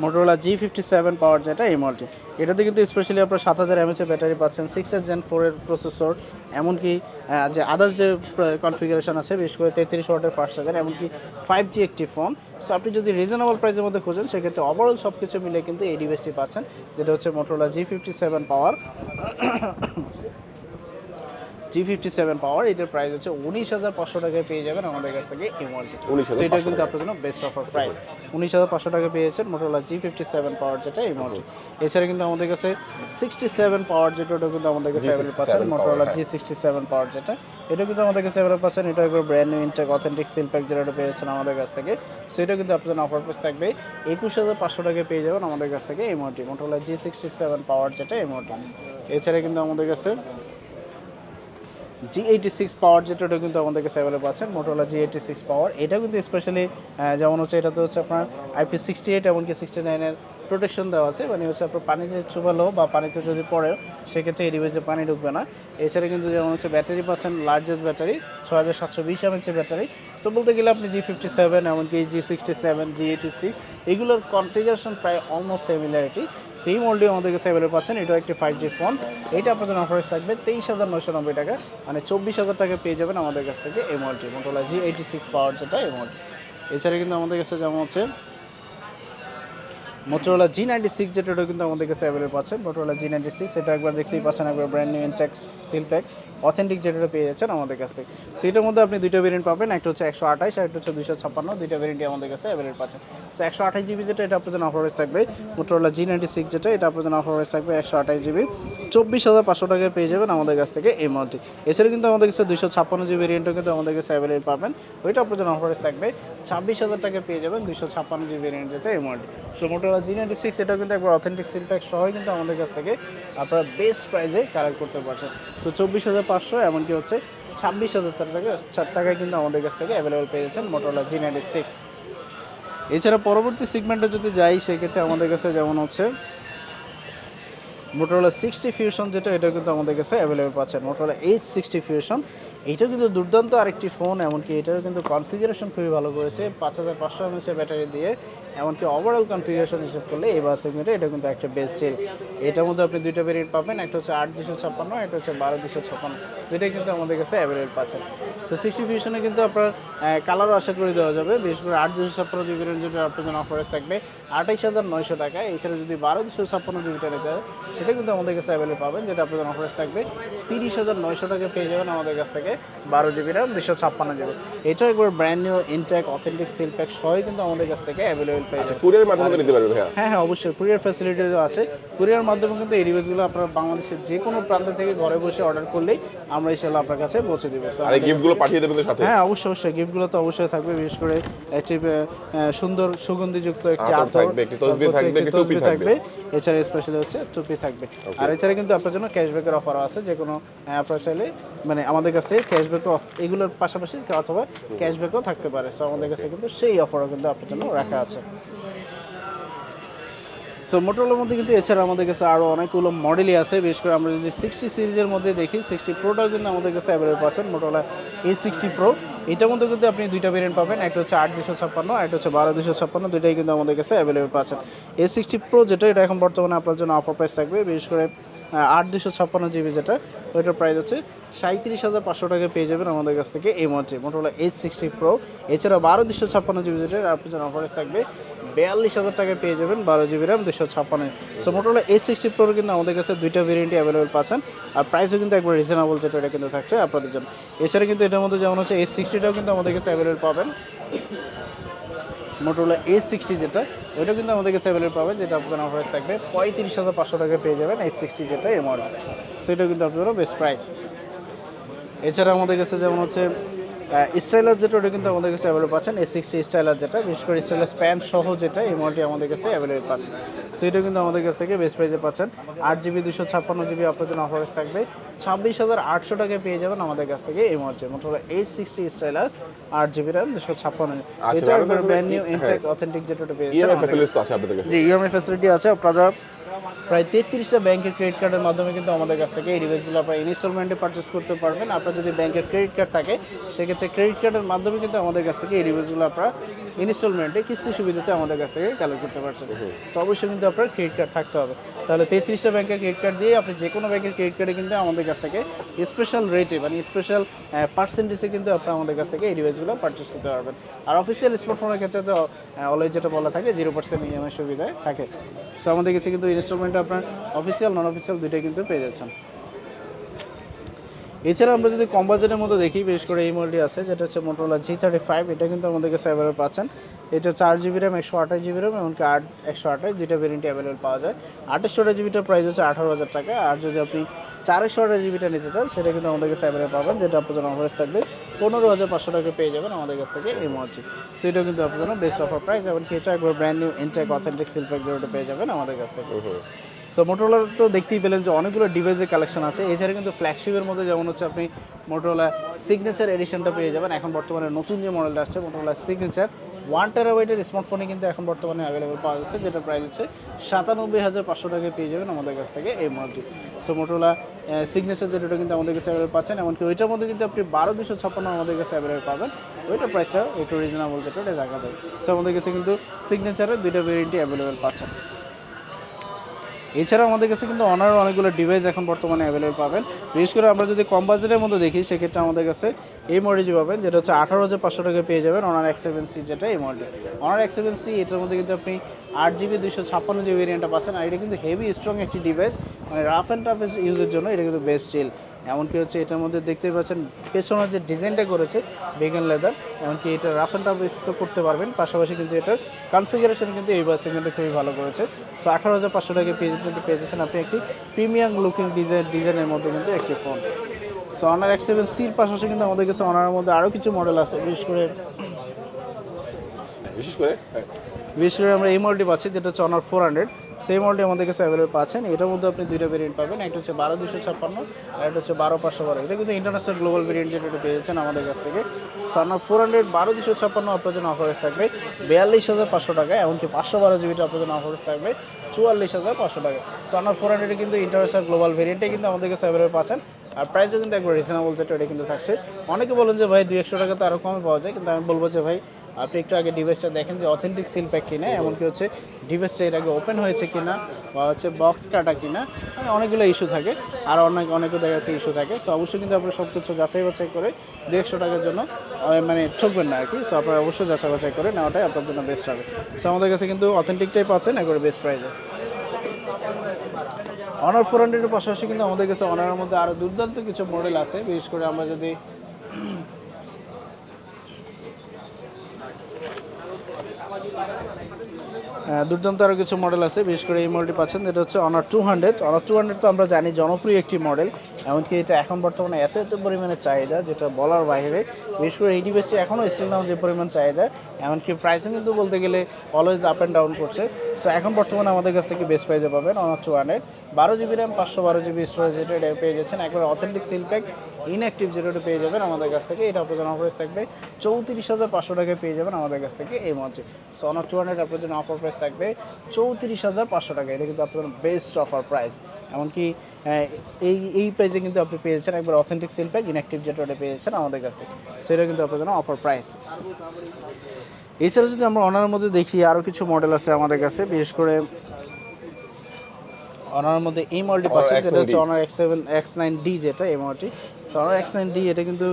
B: Motorola G57 পাওয়ার, যেটা এই মডেলটি, এটাতে কিন্তু স্পেশালি আপনার 7000 mAh ব্যাটারি পাচ্ছেন, 6 Gen 4 এর প্রসেসর, এমনকি যে আদার্স যে কনফিগারেশন আছে, বিশেষ করে 33 ওয়াটের ফাস্ট চার্জার, এমনকি 5G একটি ফোন। সো আপনি যদি রিজনেবল প্রাইসের মধ্যে খোঁজেন, সেক্ষেত্রে ওভারঅল সব কিছু মিলে কিন্তু এই ডিভাইসটি পাচ্ছেন, যেটা হচ্ছে Motorola G57 পাওয়ার। G57 পাওয়ার, এটার প্রাইস হচ্ছে 19,500 টাকায় পেয়ে যাবেন আমাদের কাছ থেকে এই মডেলটি। সেটা কিন্তু আপনার জন্য বেস্ট অফার প্রাইস, 19,500 টাকা পেয়েছেন Motorola G57 পাওয়ার, যেটা এই মডেল। এছাড়া কিন্তু আমাদের কাছে 67 পাওয়ার, যেটা কিন্তু আমাদের কাছে অ্যাভেলেবল পাচ্ছেন, Motorola G67 পাওয়ার, যেটা এটা কিন্তু আমাদের কাছে অ্যাভেলেবল পাচ্ছেন। এটা একবার brand new intact authentic seal pack, যেটা পেয়েছেন আমাদের কাছ থেকে। সেটা কিন্তু আপনার জন্য অফার প্রাইস থাকবে 21,500 টাকায় পেয়ে যাবেন আমাদের কাছ থেকে এই মডেলটি, Motorola G67 পাওয়ার, যেটা এই মডেল। এছাড়া কিন্তু আমাদের কাছে G86 পাওয়ার, যেটা কিন্তু আমাদের কাছে অ্যাভেলেবল আছেন, Motorola G86 পাওয়ার। এটা কিন্তু স্পেশালি যেমন হচ্ছে, এটাতে হচ্ছে আপনার IP68 এমনকি 69 এর প্রোটেকশন দেওয়া আছে, মানে হচ্ছে আপনার পানিতে চুবালো বা পানিতে যদি পড়ে, সেক্ষেত্রে এই ডিভাইসে পানি ঢুকবে না। এছাড়া কিন্তু যেমন হচ্ছে ব্যাটারি পাচ্ছেন, largest battery 6720 mAh battery. So বলতে গেলে আপনি G57 এমনকি G67, G86 এগুলোর কনফিগারেশন প্রায় অলমোস্ট সিমিলারিটি, সেই মডেলটি আমাদের কাছে অ্যাভেলেবল পাচ্ছেন। এটাও একটি 5G ফোন। এইটা আপনাদের অফার থাকবে 23,990 টাকা, মানে 24,000 টাকা পেয়ে যাবেন আমাদের কাছ থেকে এই মডেলটি, Motorola G86 পাওয়ার, যেটা এই মডেল। এছাড়া কিন্তু আমাদের কাছে যেমন হচ্ছে Motorola G96, যেটা কিন্তু আমাদের কাছে অ্যাভেলেবল পাচ্ছেন, Motorola G96। এটা একবার দেখতেই পাচ্ছেন, একবার brand new intact seal pack authentic, যেটা পেয়ে যাচ্ছেন আমাদের কাছ থেকে। সেটার মধ্যে আপনি দুইটা ভেরিয়েন্ট পাবেন, একটা হচ্ছে 128 আর একটা হচ্ছে 256, দুইটা ভেরিয়েন্টই আমাদের কাছে অ্যাভেলেবল পাচ্ছেন। সো 128 জিবি যেটা, এটা আপনার জন্য অফার প্রাইস থাকবে Motorola G96, যেটা এটা আপনার জন্য অফার প্রাইস থাকবে 128 জিবি, 24,500 টাকায় পেয়ে যাবেন আমাদের কাছ থেকে এই মডেলটি। এছাড়া কিন্তু আমাদের কাছে 256 জিবি ভেরিয়েন্টও কিন্তু আমাদের কাছে অ্যাভেলেবল পাবেন, ওইটা আপনার জন্য অফার প্রাইস থাকবে 26,000 টাকায় পেয়ে যাবেন 256 জিবি ভেরিয়েন্ট, যেটা এই মডেলটি। সো Motorola G96 এটা কিন্তু একবার অথেন্টিক সিল প্যাক সহ কিন্তু আমাদের কাছ থেকে আপনারা বেস্ট প্রাইসে কালেক্ট করতে পারছেন। সো 24,500 এমনকি হচ্ছে 26,000 টাকায় কিন্তু আমাদের কাছ থেকে অ্যাভেলেবল পেয়ে যাচ্ছেন Motorola G96। এছাড়া পরবর্তী সেগমেন্টে যদি যাই, সেক্ষেত্রে আমাদের কাছে যেমন হচ্ছে Motorola 60 Fusion, যেটা এটা কিন্তু আমাদের কাছে অ্যাভেলেবল পাচ্ছেন, Motorola H60 Fusion। এইটা কিন্তু দুর্দান্ত আরেকটি ফোন, এমনকি এটার কিন্তু কনফিগারেশন খুবই ভালো করেছে, 5500 mAh ব্যাটারি দিয়ে, এমনকি ওভারঅল কনফিগারেশন হিসেব করলে এবার সেগমেন্টে এটা কিন্তু একটা বেস্ট সেল। এটার মধ্যে আপনি দুইটা ভেরিয়েন্ট পাবেন, একটা হচ্ছে 8256, একটা হচ্ছে 12256, দুইটাই কিন্তু আমাদের কাছে অ্যাভেলেবল পাচ্ছেন। সো 60 ফিউশনে কিন্তু আপনার কালারও আশা করে দেওয়া যাবে, বিশেষ করে 8256 জিবি রেঞ্জ, যেটা আপনার জন্য অফার থাকবে 28,900 টাকা। এছাড়া যদি 12256 জিবিটা নিতে হয়, সেটা কিন্তু আমাদের কাছে অ্যাভেলেবল পাবেন, যেটা আপনার জন্য অফার থাকবে 30,900 টাকা পেয়ে যাবেন আমাদের কাছ থেকে 12 জিবি র্যাম 256 জিবি। এটাও একবার brand new intact authentic seal pack সহ কিন্তু আমাদের কাছ থেকে অ্যাভেলেবল পেয়ে যাবেন।
A: কুরিয়ারের মাধ্যমে নিতে পারবে ভাইয়া?
B: হ্যাঁ হ্যাঁ, অবশ্যই কুরিয়ার ফ্যাসিলিটিও আছে। কুরিয়ার মাধ্যমে কিন্তু এই ডিভাইসগুলো আপনারা বাংলাদেশের যে কোনো প্রান্ত থেকে ঘরে বসে অর্ডার করলেই আমরা ইনশাআল্লাহ আপনার কাছে পৌঁছে দেবো।
A: আর এই গিফটগুলো পাঠিয়ে দেবেন সাথে?
B: হ্যাঁ অবশ্যই অবশ্যই, গিফটগুলো তো অবশ্যই থাকবে, বিশেষ করে একটি সুন্দর সুগন্ধিযুক্ত একটি
A: আতর
B: আতর
A: থাকবে, একটি তসবি থাকবে, একটি টুপি থাকবে।
B: এছাড়া স্পেশালি হচ্ছে টুপি থাকবে। আর এছাড়া কিন্তু আপনার জন্য ক্যাশব্যাকের অফারও আছে, যে কোনো আপনারা চাইলে মানে আমাদের কাছে ক্যাশব্যাকও এগুলোর পাশাপাশি অথবা ক্যাশব্যাকও থাকতে পারে। সো আমাদের কাছে কিন্তু সেই অফারও কিন্তু আপনার জন্য রাখা আছে। সো মোটরোলার মধ্যে কিন্তু এছাড়া আমাদের কাছে আরও অনেকগুলো মডেলই আছে, বিশেষ করে আমরা যদি 60 সিরিজের মধ্যে দেখি, 60 প্রোটাও কিন্তু আমাদের কাছে অ্যাভেলেবল পাচ্ছেন, মোটরোলা A60 প্রো। এটার মধ্যে কিন্তু আপনি দুইটা ভেরিয়েন্ট পাবেন, একটা হচ্ছে 8256, একটা হচ্ছে 12256, দুইটাই কিন্তু আমাদের কাছে অ্যাভেলেবল পাচ্ছেন। A60 প্রো যেটা, এটা এখন বর্তমানে আপনার জন্য অফার প্রাইস থাকবে, বিশেষ করে 8256 জিবি যেটা, ওইটার প্রাইস হচ্ছে 37,500 টাকা পেয়ে যাবেন আমাদের কাছ থেকে এই মডেলটি, মোটরোলা H60 প্রো। এছাড়া 12256 জিবি যেটা, আপনার জন্য অফার প্রাইস থাকবে 42,000 টাকায় পেয়ে যাবেন 12 GB RAM 256। So Motorola A60 প্রোর কিন্তু আমাদের কাছে দুইটা ভেরিয়েন্টই অ্যাভেলেবল পাচ্ছেন, আর প্রাইসও কিন্তু একবার রিজনেবল, যেটা এটা কিন্তু থাকছে আপনাদের জন্য। এছাড়া কিন্তু এটার মধ্যে যেমন হচ্ছে A60টাও কিন্তু আমাদের কাছে অ্যাভেলেবল পাবেন, মোটরোলা A60 যেটা, ওইটা কিন্তু আমাদের কাছে অ্যাভেলেবল পাবেন, যেটা আপনার অফার থাকবে 35,500 টাকায় পেয়ে যাবেন A60 যেটা এই মডেল। সো এটা কিন্তু আপনার বেস্ট প্রাইস। এছাড়া আমাদের কাছে যেমন হচ্ছে স্টাইলার যেটা ওটা কিন্তু আমাদের কাছে অ্যাভেলেবল পাচ্ছেন, A60 স্টাইলার যেটা, বিশেষ করে স্টাইলার স্প্যান সহ যেটা, এই মডেলটি আমাদের কাছে অ্যাভেলেবল পাচ্ছেন। সো এটা কিন্তু আমাদের কাছ থেকে বেস্ট প্রাইসে পাচ্ছেন। 8GB 256GB আপনার জন্য অফার থাকবে 26,800 টাকায় পেয়ে যাবেন আমাদের কাছ থেকে এই মডেলটি Motorola A60 styler 8GB RAM 256। এটা ব্র্যান্ড নিউ ইনটেক অথেন্টিক যেটা ওটা পেয়ে
A: ইএমআই ফ্যাসিলিটি তো আছে আপনাদের কাছে?
B: জি, ইএমআই ফ্যাসিলিটি আছে। আপনারা প্রায় 33টা ব্যাংকের ক্রেডিট কার্ডের মাধ্যমে কিন্তু আমাদের কাছ থেকে এই ডিভাইসগুলো আপনারা ইনস্টলমেন্টে পারচেস করতে পারবেন। আপনার যদি ব্যাংকের ক্রেডিট কার্ড থাকে সেক্ষেত্রে ক্রেডিট কার্ডের মাধ্যমে কিন্তু আমাদের কাছ থেকে এই ডিভাইসগুলো আপনারা ইনস্টলমেন্টে কিস্তি সুবিধাতে আমাদের কাছ থেকে কালেক্ট করতে পারছেন। সো অবশ্যই কিন্তু আপনার ক্রেডিট কার্ড থাকতে হবে। তাহলে 33টা ব্যাংকের ক্রেডিট কার্ড দিয়ে আপনি যে কোনো ব্যাংকের ক্রেডিট কার্ডে কিন্তু আমাদের কাছ থেকে স্পেশাল রেটে মানে স্পেশাল পার্সেন্টেজে কিন্তু আপনারা আমাদের কাছ থেকে এই ডিভাইসগুলো পারচেস করতে পারবেন। আর অফিসিয়াল স্মার্টফোনের ক্ষেত্রে তো অলওয়েজ যেটা বলা থাকে 0% ইএমআই সুবিধায় থাকে। সো আমাদের কাছে কিন্তু ইনস্টলমেন্টে আপনার অফিসিয়াল নন অফিসিয়াল দুইটাই কিন্তু পেয়ে যাচ্ছেন। এছাড়া আমরা যদি কম বাজেটের মধ্যে দেখি, বিশেষ করে এই মডেলটি আছে যেটা হচ্ছে মোটরোলা G35, এটা কিন্তু আমাদের কাছে অ্যাভেলেবল পাচ্ছেন। এটা 4GB RAM 128GB RAM এমনকি 128 দুইটা ভেরিয়েন্টে অ্যাভেলেবল পাওয়া যায়। 28জিবিটার প্রাইস হচ্ছে 18,000 টাকা। আর যদি আপনি 428জিবিটা নিতে চান সেটা কিন্তু আমাদের কাছে অ্যাভেলেবল পাবেন, যেটা আপনার জন্য অফার থাকবে 15,500 টাকা পেয়ে যাবেন আমাদের কাছ থেকে এই মডেলটি। সো এটাও কিন্তু আপনার জন্য বেস্ট অফার প্রাইস, এমনকি এটা একবার brand new intact authentic seal pack যেটা পেয়ে যাবেন আমাদের কাছ থেকে। সো মোটরোলা তো দেখতেই পেলেন যে অনেকগুলো ডিভাইসের কালেকশন আছে। এছাড়া কিন্তু ফ্ল্যাগশিপের মধ্যে যেমন হচ্ছে আপনি মোটরোলা সিগনেচার এডিশনটা পেয়ে যাবেন। এখন বর্তমানে নতুন যে মডেলটা আসছে মোটরোলা সিগনেচার 1TB স্মার্টফোনে কিন্তু এখন বর্তমানে অ্যাভেলেবল পাওয়া যাচ্ছে, যেটা প্রাইস হচ্ছে 97,500 টাকায় পেয়ে যাবেন আমাদের কাছ থেকে এই মডেলটি। সো মোটরোলা সিগনেচার যেটা কিন্তু আমাদের কাছে অ্যাভেলেবল পাচ্ছেন, এমনকি ওইটার মধ্যে কিন্তু আপনি 12,256 আমাদের কাছে অ্যাভেলেবল পাবেন। ওইটার প্রাইসটা একটু রিজনেবল যেটা ওটা দেখা যায়। সো আমাদের কাছে কিন্তু সিগনেচারের দুইটা ভেরিয়েন্টই অ্যাভেলেবল পাচ্ছেন। এছাড়া আমাদের কাছে কিন্তু অনার অনেকগুলো ডিভাইস এখন বর্তমানে অ্যাভেলেবল পাবেন। বিশেষ করে আমরা যদি কম বাজেটের মধ্যে দেখি সেক্ষেত্রে আমাদের কাছে এই মডেলটি পাবেন, যেটা হচ্ছে 18,500 টাকায় পেয়ে যাবেন অনার X7C, যেটা এই মডেল অনার X7C। এটার মধ্যে কিন্তু আপনি 8GB 256GB ভেরিয়েন্টটা পাচ্ছেন। আর এটা কিন্তু হেভি স্ট্রং একটি ডিভাইস, মানে রাফ অ্যান্ড টাফ ইউজের জন্য এটা কিন্তু বেস্ট চিল। এমনকি হচ্ছে এটার মধ্যে দেখতে পাচ্ছেন পেছনের যে ডিজাইনটা করেছে ভেগান লেদার, এমনকি এটা রাফ অ্যান্ড টাফ ইউজ তো করতে পারবেন। পাশাপাশি কিন্তু এটার কনফিগারেশন কিন্তু এই বাসে কিন্তু খুবই ভালো করেছে। সো 18,500 টাকায় কিন্তু পেয়ে যাচ্ছেন আপনি একটি প্রিমিয়াম লুকিং ডিজাইনের মধ্যে কিন্তু একটি ফোন। সো অনার X7Cর পাশাপাশি কিন্তু আমাদের কাছে অনারের মধ্যে আরও কিছু মডেল আছে। বিশেষ করে আমরা এই মডেলটি পাচ্ছি যেটা হচ্ছে অনার 400, সেই মডেলটি আমাদের কাছে অ্যাভেলেবল পাচ্ছেন। এটার মধ্যে আপনি দুইটা ভেরিয়েন্ট পাবেন, একটা হচ্ছে 12,256 আর একটা হচ্ছে 12,512। এটা কিন্তু ইন্টারন্যাশনাল গ্লোবাল ভেরিয়েন্ট যেটা এটা পেয়েছেন আমাদের কাছ থেকে। সো অনার 400 12,256 আপনার জন্য অফারেজ থাকবে 42,500 টাকা, এমনকি 512জিবিটা আপনার জন্য অফারেজ থাকবে 44,500 টাকা। সো অনার 400 কিন্তু ইন্টারন্যাশনাল গ্লোবাল ভেরিয়েন্টে কিন্তু আমাদের কাছে অ্যাভেলেবল পাচ্ছেন। আর প্রাইসও কিন্তু একবার রিজনেবল যেটা এটা কিন্তু থাকছে। অনেকে বলেন যে ভাই 200 টাকা তো আরও কমে পাওয়া যায়, কিন্তু আমি বলবো যে ভাই আপনি একটু আগে ডিভাইসটা দেখেন যে অথেন্টিক সিল প্যাক কিনা, এমনকি হচ্ছে ডিভাইসটা এর আগে ওপেন হয়েছে কিনা বা হচ্ছে বক্স কাটা কিনা, মানে অনেকগুলো ইস্যু থাকে আর অনেকে দেখা যাচ্ছে ইস্যু থাকে। সো অবশ্যই কিন্তু আপনি সব কিছু যাচাই বাছাই করে 150 টাকার জন্য মানে ঠকবেন না আর কি। সো আপনারা অবশ্যই যাচাই বাছাই করে নেওয়াটাই আপনার জন্য বেস্ট হবে। সো আমাদের কাছে কিন্তু অথেন্টিকটাই পাচ্ছেন একবারে বেস্ট প্রাইসে। অনার 400-এর পাশাপাশি কিন্তু আমাদের কাছে অনারের মধ্যে আরও দুর্দান্ত কিছু মডেল আছে। বিশেষ করে আমরা যদি দুর্দান্ত আরও কিছু মডেল আছে, বিশেষ করে এই মডেলটি পাচ্ছেন যেটা হচ্ছে অনার 200। অনার 200 তো আমরা জানি জনপ্রিয় একটি মডেল, এমনকি এটা এখন বর্তমানে এত পরিমাণে চাহিদা যেটা বলার বাইরে। বিশেষ করে এই ডিভাইসটি এখনও স্টিল নাও যে পরিমাণ চাহিদা, এমনকি প্রাইসিং কিন্তু বলতে গেলে অলওয়েজ আপ অ্যান্ড ডাউন করছে। সো এখন বর্তমানে আমাদের কাছ থেকে বেস্ট প্রাইসে পাবেন honour 200 12GB RAM 512GB storage, যেটা এটা পেয়ে যাচ্ছেন একবারে অথেন্টিক সিল প্যাক ইনঅ্যাক্টিভ যেটা পেয়ে যাবেন আমাদের কাছ থেকে। এটা আপনার জন্য অফার থাকবে 34,500 টাকায় পেয়ে যাবেন আমাদের কাছ থেকে এই মডেলটি। সো অনার 200 আপনার জন্য অফার প্রাইস থাকবে 34,500 টাকা। এটা কিন্তু আপনার বেস্ট অফার প্রাইস, এমনকি এই প্রাইসে কিন্তু আপনি পেয়েছেন একবার অথেন্টিক সিল প্যাক ইনঅ্যাক্টিভ যেটা ওটা পেয়েছেন আমাদের কাছে। সেটা কিন্তু আপনার জন্য অফার প্রাইস। এছাড়া যদি আমরা অনারের মধ্যে দেখি আরও কিছু মডেল আছে আমাদের কাছে। বিশেষ করে অনারের মধ্যে এই মডেলটি পাচ্ছেন যেটা হচ্ছে অনার X9D, যেটা এই মডেলটি। সো অনার X9D এটা কিন্তু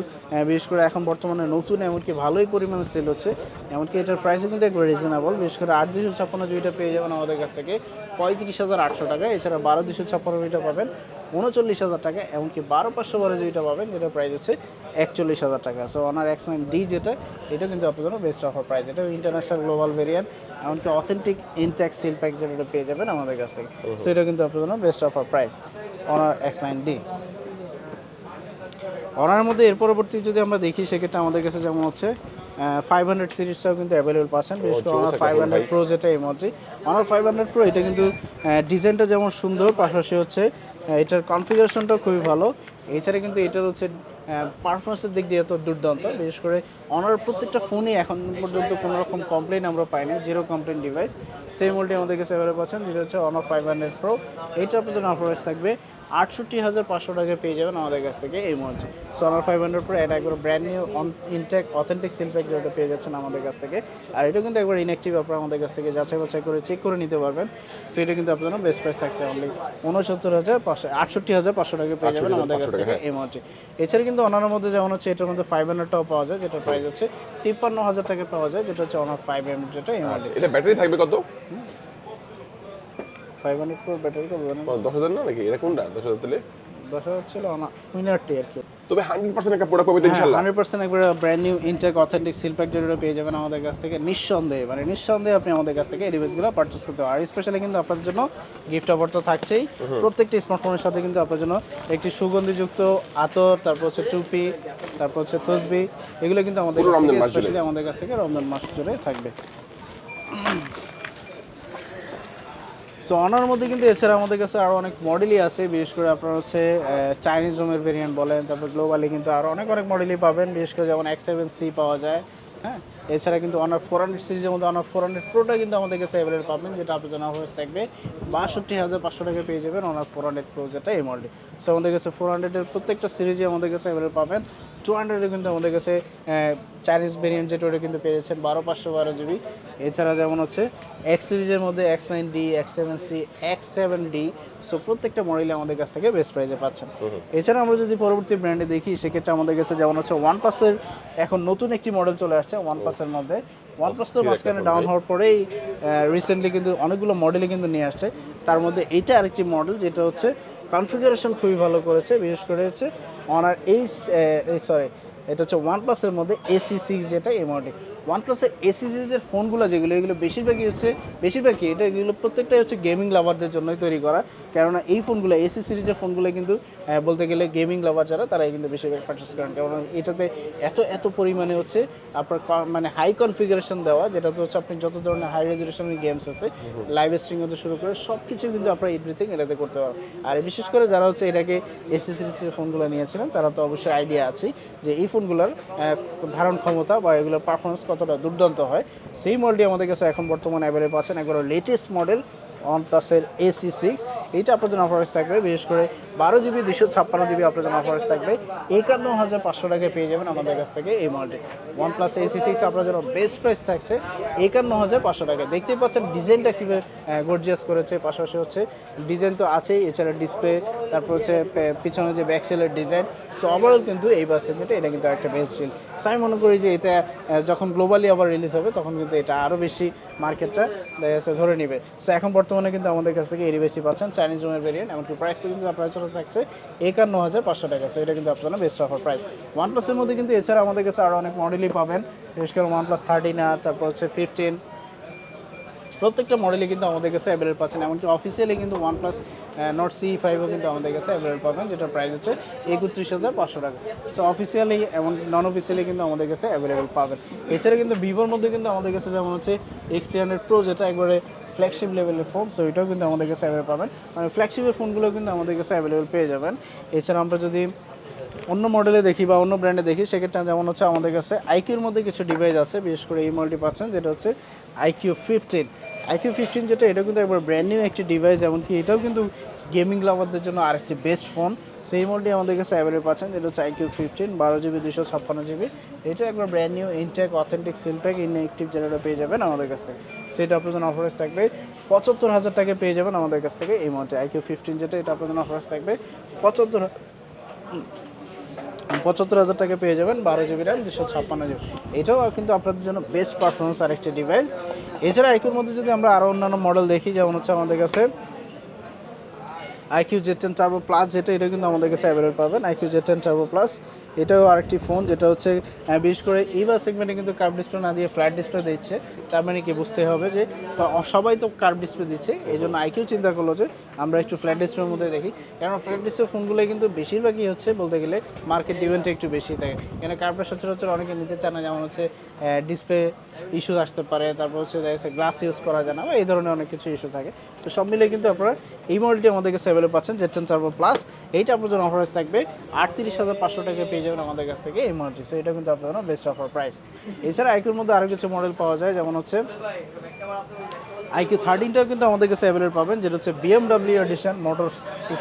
B: বিশেষ করে এখন বর্তমানে নতুন, এমনকি ভালোই পরিমাণে সেল হচ্ছে, এমনকি এটার প্রাইসও কিন্তু একবার রিজনেবল। বিশেষ করে 8,256জিবিটা পেয়ে যাবেন আমাদের কাছ থেকে 35,800 টাকা। এছাড়া 12,256জিবিটা পাবেন 39,000 টাকা, এমনকি 12,512জিবিটা পাবেন যেটা প্রাইস হচ্ছে 41,000 টাকা। সো অনার X9D যেটা এটা কিন্তু আপনার জন্য বেস্ট অফার প্রাইস। এটা ইন্টারন্যাশনাল গ্লোবাল ভেরিয়েন্ট, এমনকি অথেন্টিক ইনটেক সিল প্যাক যেটা পেয়ে যাবেন আমাদের কাছ থেকে। সো এটা কিন্তু আপনার জন্য best offer price honour X9D। অনারের মধ্যে এর পরবর্তী যদি আমরা দেখি সেক্ষেত্রে আমাদের কাছে যেমন হচ্ছে 500 সিরিজটাও কিন্তু অ্যাভেলেবল পাচ্ছেন, বিশেষ করে অনার 500 প্রো যেটা এই মধ্যে অনার 500 প্রো, এটা কিন্তু ডিজাইনটা যেমন সুন্দর, পাশাপাশি হচ্ছে এটার কনফিগারেশনটাও খুবই ভালো। এছাড়া কিন্তু এটার হচ্ছে পারফরমেন্সের দিক দিয়ে তো দুর্দান্ত, বিশেষ করে অনার প্রত্যেকটা ফোনই এখন পর্যন্ত কোনো রকম কমপ্লেন আমরা পাইনি, জিরো কমপ্লেন ডিভাইস। সেই মডেলটি আমাদের কাছে অ্যাভেলেবল পাচ্ছেন, যেটা হচ্ছে অনার 500 প্রো। এইটার আপনাদের অফার থাকবে 68,500 টাকায় পেয়ে যাবেন আমাদের কাছ থেকে এই মডেলটি। সো অনার 500 প্রো এটা একবার brand new intact authentic seal pack যেটা পেয়ে যাচ্ছেন আমাদের কাছ থেকে। আর এটা কিন্তু একবার ইনঅ্যাক্টিভ, আপনারা আমাদের কাছ থেকে যাচাই বাছাই করে চেক করে নিতে পারবেন। সো এটা কিন্তু আপনার বেস্ট প্রাইস থাকছে অনলি 68,500 টাকা পেয়ে যাবেন আমাদের কাছ থেকে এই মডেলটি। এছাড়া কিন্তু অনারের মধ্যে যেমন হচ্ছে এটার মধ্যে 500টাও পাওয়া যায়, যেটার প্রাইস হচ্ছে 53,000 টাকা পাওয়া যায়, যেটা হচ্ছে অনার 5M যেটা এই মডেল।
A: এটা ব্যাটারি থাকবে কত?
B: 500 প্রো ব্যাটারি কত জানেন?
A: 10,000 না নাকি? এটা কোনটা 10,000 তেলে?
B: 10,000 ছিল অনার উইনারটি আর কি।
A: তবে 100% একটা প্রোডাক্ট পাবে তো ইনশাআল্লাহ।
B: 100% একবার brand new intact authentic seal pack যেটা পেয়ে যাবেন আমাদের কাছ থেকে নিঃসন্দেহে, মানে নিঃসন্দেহে আপনি আমাদের কাছ থেকে এই ডিভাইসগুলো পারচেজ করতে পারেন। আর স্পেশালি কিন্তু আপনাদের জন্য গিফট অফার তো থাকছেই, প্রত্যেকটি স্মার্টফোনের সাথে কিন্তু আপনার জন্য একটি সুগন্ধিযুক্ত আতর, তারপর হচ্ছে টুপি, তারপর হচ্ছে তসবি, এগুলো কিন্তু আমাদের কাছ থেকে স্পেশালি আমাদের কাছ থেকে রমজান মাস জুড়ে থাকবে। সো অনার মধ্যে কিন্তু এছাড়া আমাদের কাছে আরও অনেক মডেলই আছে, বিশেষ করে আপনার হচ্ছে চাইনিজ রোমের ভেরিয়েন্ট বলেন, তারপর গ্লোবালি কিন্তু আরও অনেক মডেলই পাবেন, বিশেষ করে যেমন X7C পাওয়া যায়। হ্যাঁ, এছাড়া কিন্তু অনার 400 সিরিজের মধ্যে অনার 400 প্রোটা কিন্তু আমাদের কাছে অ্যাভেলেবল পাবেন, যেটা আপনার জন্য অফার থাকবে 62,500 টাকা পেয়ে যাবেন অনার 400 প্রো যেটা এই মডেল। সো আমাদের কাছে 400-এর প্রত্যেকটা সিরিজে আমাদের কাছে অ্যাভেলেবল পাবেন। 200-এ কিন্তু আমাদের কাছে চাইনিজ ভেরিয়েন্ট যেটা ওটা কিন্তু পেয়ে যাচ্ছেন 12/512 GB। এছাড়া যেমন হচ্ছে এক্স সিরিজের মধ্যে X9D, X7C, X7D, সো প্রত্যেকটা মডেলে আমাদের কাছ থেকে বেস্ট প্রাইসে পাচ্ছেন। এছাড়া আমরা যদি পরবর্তী ব্র্যান্ডে দেখি সেক্ষেত্রে আমাদের কাছে যেমন হচ্ছে OnePlus-এর এখন নতুন একটি মডেল চলে আসছে OnePlus-এর মধ্যে। OnePlus তো মাঝখানে ডাউন হওয়ার পরেই রিসেন্টলি কিন্তু অনেকগুলো মডেলই কিন্তু নিয়ে আসছে, তার মধ্যে এইটা আরেকটি মডেল যেটা হচ্ছে কনফিগারেশন খুবই ভালো করেছে, বিশেষ করে হচ্ছে অনার এটা হচ্ছে OnePlus-এর মধ্যে AC6 যেটা এই মডেল। OnePlus-এর AC সিরিজের ফোনগুলো যেগুলো এগুলো বেশিরভাগই এটা এগুলো প্রত্যেকটাই হচ্ছে গেমিং লাভারদের জন্যই তৈরি করা, কেননা এই ফোনগুলো AC সিরিজের ফোনগুলো কিন্তু বলতে গেলে গেমিং লাভার যারা তারাই কিন্তু বেশিরভাগ পারচেস করেন, কেননা এটাতে এত পরিমাণে হচ্ছে আপনার মানে হাই কনফিগারেশন দেওয়া, যেটাতে হচ্ছে আপনি যত ধরনের হাই রেজলিউশনের গেমস আছে, লাইভ স্ট্রিম হতে শুরু করে সব কিছু কিন্তু আপনার এভরিথিং এটাতে করতে পারবেন। আর বিশেষ করে যারা হচ্ছে এটাকে AC সিরিজের ফোনগুলো নিয়েছিলেন তারা তো অবশ্যই আইডিয়া আছে যে এই ফোনগুলোর ধারণ ক্ষমতা বা এগুলোর পারফরমেন্স কতটা দুর্দান্ত হয়। সেই মডেলটি আমাদের কাছে এখন বর্তমানে অ্যাভেলেবল পাচ্ছেন, একবার লেটেস্ট মডেল OnePlus-এর AC6। এইটা আপনার জন্য অফার থাকবে, বিশেষ করে 12GB 256GB আপনার জন্য অফার থাকবে 51,500 টাকায় পেয়ে যাবেন আমাদের কাছ থেকে এই মডেলটি। OnePlus AC6 আপনার জন্য বেস্ট প্রাইস থাকছে 51,500 টাকায়। দেখতেই পাচ্ছেন ডিজাইনটা কীভাবে গর্জিয়াস করেছে, পাশাপাশি হচ্ছে ডিজাইন তো আছেই, এছাড়া ডিসপ্লে, তারপর হচ্ছে পিছনে যে ব্যাকসেলের ডিজাইন, সো ওভারঅল কিন্তু এই বাসের এটা কিন্তু একটা বেস্ট ডিল। সো আমি মনে করি যে এটা যখন গ্লোবালি আবার রিলিজ হবে তখন কিন্তু এটা আরও বেশি মার্কেটটা ধরে নেবে। সো এখন বর্তমানে কিন্তু আমাদের কাছ থেকে এরই বেশি পাচ্ছেন চাইনিজ রুমের ভেরিয়েন্ট, এমনকি প্রাইস কিন্তু আপনার জন্য থাকছে 51,500 টাকা। সো এটা কিন্তু আপনার বেস্ট অফার প্রাইস। OnePlus-এর মধ্যে কিন্তু এছাড়া আমাদের কাছে আরও অনেক মডেলই পাবেন, বিশেষ করে OnePlus 13R, তারপর হচ্ছে 15, প্রত্যেকটা মডেলই কিন্তু আমাদের কাছে অ্যাভেলেবল পাচ্ছেন, এমনকি অফিসিয়ালি কিন্তু OnePlus Nord CE5ও কিন্তু আমাদের কাছে অ্যাভেলেবল পাবেন, যেটার প্রাইস হচ্ছে 31,500 টাকা। সো অফিসিয়ালি এবং নন অফিসিয়ালি কিন্তু আমাদের কাছে অ্যাভেলেবল পাবেন। এছাড়া কিন্তু ভিভোর মধ্যে কিন্তু আমাদের কাছে যেমন হচ্ছে X300 Pro যেটা একবারে ফ্ল্যাগশিপ লেভেলের ফোন, সো এটাও কিন্তু আমাদের কাছে অ্যাভেলেবল পাবেন, মানে ফ্ল্যাগশিপের ফোনগুলো কিন্তু আমাদের কাছে অ্যাভেলেবল পেয়ে যাবেন। এছাড়া আমরা যদি অন্য মডেলে দেখি বা অন্য ব্র্যান্ডে দেখি সেক্ষেত্রে যেমন হচ্ছে আমাদের কাছে IQ-র মধ্যে কিছু ডিভাইস আছে, বিশেষ করে এই মডেলটি পাচ্ছেন যেটা হচ্ছে IQ15 যেটা এটা কিন্তু একবার ব্র্যান্ড নিউ একটি ডিভাইস, এমনকি এটাও কিন্তু গেমিং লাভারদের জন্য আরেকটি বেস্ট ফোন। সেই মডেলটি আমাদের কাছে অ্যাভেলেবল পাচ্ছেন, যেটা হচ্ছে IQ15 12GB 256GB। এটা একবার brand new intact authentic seal pack inactive যেটা পেয়ে যাবেন আমাদের কাছ থেকে। সেটা আপনার জন্য অফারেজ থাকবে 75,000 টাকা পেয়ে যাবেন আমাদের কাছ থেকে এই মডেলটি IQ15 যেটা, এটা আপনার জন্য অফারেজ থাকবে 75,000 টাকা পেয়ে যাবেন 12GB RAM 256GB। এটাও কিন্তু আপনাদের জন্য বেস্ট পারফরমেন্স আরেকটি ডিভাইস। এছাড়া IQ-র মধ্যে যদি আমরা আরও অন্যান্য মডেল দেখি, যেমন হচ্ছে আমাদের কাছে আইকিউ Z10 টার্বো প্লাস যেটা, এটা কিন্তু আমাদের কাছে অ্যাভেলেবল পাবেন। আইকিউ Z10 টার্বো প্লাস এটাও আরেকটি ফোন যেটা হচ্ছে বিশেষ করে এইবার সেগমেন্টে কিন্তু কার্ভ ডিসপ্লে না দিয়ে ফ্ল্যাট ডিসপ্লে দিচ্ছে। তার মানে কি বুঝতে হবে যে সবাই তো কার্ভ ডিসপ্লে দিচ্ছে, এই জন্য আইকিউ চিন্তা করলো যে আমরা একটু ফ্ল্যাট ডিসপ্লের মধ্যে দেখি, কারণ ফ্ল্যাট ডিসপ্লে ফোনগুলো কিন্তু বেশিরভাগই হচ্ছে বলতে গেলে মার্কেট ডিমান্ডটা একটু বেশি থাকে। এখানে কার্ভটা সচরাচর অনেকে নিতে চায় না, যেমন হচ্ছে ডিসপ্লে ইস্যু আসতে পারে, তারপর হচ্ছে দেখা যাচ্ছে গ্লাস ইউজ করা যায় না, বা এই ধরনের অনেক কিছু ইস্যু থাকে। তো সব মিলিয়ে কিন্তু আপনারা এই মডেলটি আমাদের কাছে অ্যাভেলেবল পাচ্ছেন Z10 টার্বো প্লাস। এইটা আপনার জন্য অফার থাকবে 38,500 টাকা পেয়ে যাবেন আমাদের কাছ থেকে এই মডেলটি। সো এটা কিন্তু আপনার জন্য বেস্ট অফার প্রাইস। এছাড়া আইকিউর মধ্যে আরও কিছু মডেল পাওয়া যায়, যেমন হচ্ছে আইকিউ 13টাও কিন্তু আমাদের কাছে অ্যাভেলেবল পাবেন, যেটা হচ্ছে BMW এডিশন মোটর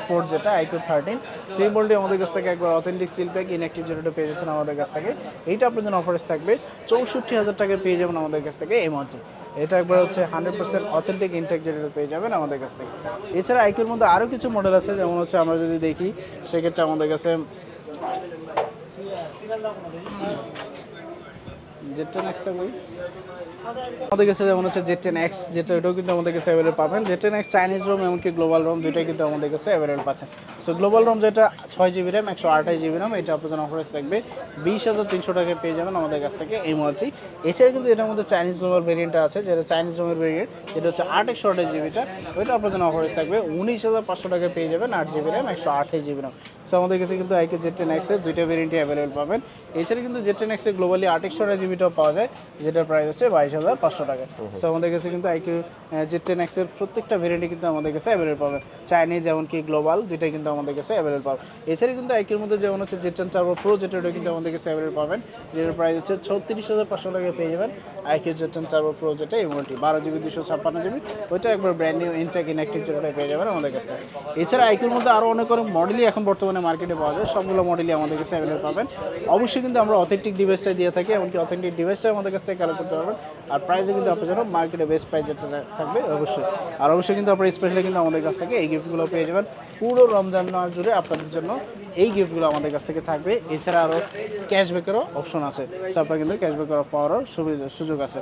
B: স্পোর্ট, যেটা আইকিউ 13 সেই মডেলটি আমাদের কাছ থেকে একবার অথেন্টিক সিল প্যাক ইনঅ্যাক্টিভ যেটা পেয়ে যাচ্ছেন আমাদের কাছ থেকে। এইটা আপনার জন্য অফার থাকবে 64,000 টাকা পেয়ে যাবেন আমাদের কাছ থেকে এই মডেলটি। এটা একবার হচ্ছে 100% অথেন্টিক ইনটেক যেটা পেয়ে যাবেন আমাদের কাছ থেকে। এছাড়া আইকিউর মধ্যে আরও কিছু মডেল আছে, যেমন হচ্ছে আমরা যদি দেখি সেক্ষেত্রে আমাদের কাছে Z10X আমাদের কাছে যেমন হচ্ছে Z10X, যেটা এটাও কিন্তু আমাদের কাছে অ্যাভেলেবল পাবেন। Z10X চাইনিজ রোম এমনকি গ্লোবাল রোম দুইটাই কিন্তু আমাদের কাছে অ্যাভেলেবল পাচ্ছেন। সো গ্লোবাল রোম যেটা 6GB র্যাম 128GB র্যাম, এটা আপনার জন্য অফারেন্স থাকবে 20,300 টাকায় পেয়ে যাবেন আমাদের কাছ থেকে এই মডেলটি। এছাড়া কিন্তু এটার মধ্যে চাইনিজ গ্লোবাল ভেরিয়েন্টটা আছে, যেটা চাইনিজ রোমের ভেরিয়েন্ট, যেটা হচ্ছে 8/128GBটা, ওইটা আপনার জন্য অফারেন্স থাকবে 19,500 টাকায় পেয়ে যাবেন 8GB RAM 128GB RAM. So আমাদের কাছে কিন্তু আইকিউ Z10X এর দুইটা ভেরিয়েন্টই অ্যাভেলেবল পাবেন। এছাড়া কিন্তু Z10X এর গ্লোবালি 8/128GBটাও পাওয়া যায়, যেটার প্রাইস হচ্ছে 22,500 টাকা। সো আমাদের কাছে কিন্তু আইকিউ Z10X এর প্রত্যেকটা ভেরিয়েন্টই কিন্তু আমাদের কাছে অ্যাভেলেবল পাবেন, চাইনিজ এমনকি গ্লোবাল দুইটাই কিন্তু আমাদের কাছে অ্যাভেলেবল পাবেন। এছাড়া কিন্তু আইকিউর মধ্যে যেমন হচ্ছে Z10 টার্বো প্রো, যেটা কিন্তু আমাদের কাছে অ্যাভেলেবল পাবেন, যেটার প্রাইস হচ্ছে 36,500 টাকায় পেয়ে যাবেন আইকিউ Z10 টার্বো প্রো, যেটা এই মডেলটি 12GB 256GB, ওইটা একবার ব্র্যান্ড নিউ ইনটেক ইনঅ্যাক্টিভ যেটা পেয়ে যাবেন আমাদের কাছে। এছাড়া আইকিউর মধ্যে আরও অনেক অনেক মডেলই এখন বর্তমানে মার্কেটে পাওয়া যায়, সবগুলো মডেলই আমাদের কাছে অ্যাভেলেবল পাবেন। অবশ্যই কিন্তু আমরা অথেন্টিক ডিভাইসটাই দিয়ে থাকি, এমনকি অথেন্টিক ডিভাইসটাই আমাদের কাছ থেকে কালেক্ট করতে পারবেন। আর প্রাইসে কিন্তু আপনার জন্য মার্কেটে বেস্ট প্রাইস যেটা থাকবে অবশ্যই। আর অবশ্যই কিন্তু আপনারা স্পেশালি কিন্তু আমাদের কাছ থেকে এই গিফটগুলো পেয়ে যাবেন পুরো রমজান মাস জুড়ে। আপনাদের জন্য এই গিফটগুলো আমাদের কাছ থেকে থাকবে। এছাড়া আরও ক্যাশব্যাকেরও অপশন আছে, সো আপনার কিন্তু ক্যাশব্যাক পাওয়ারও সুযোগ আছে।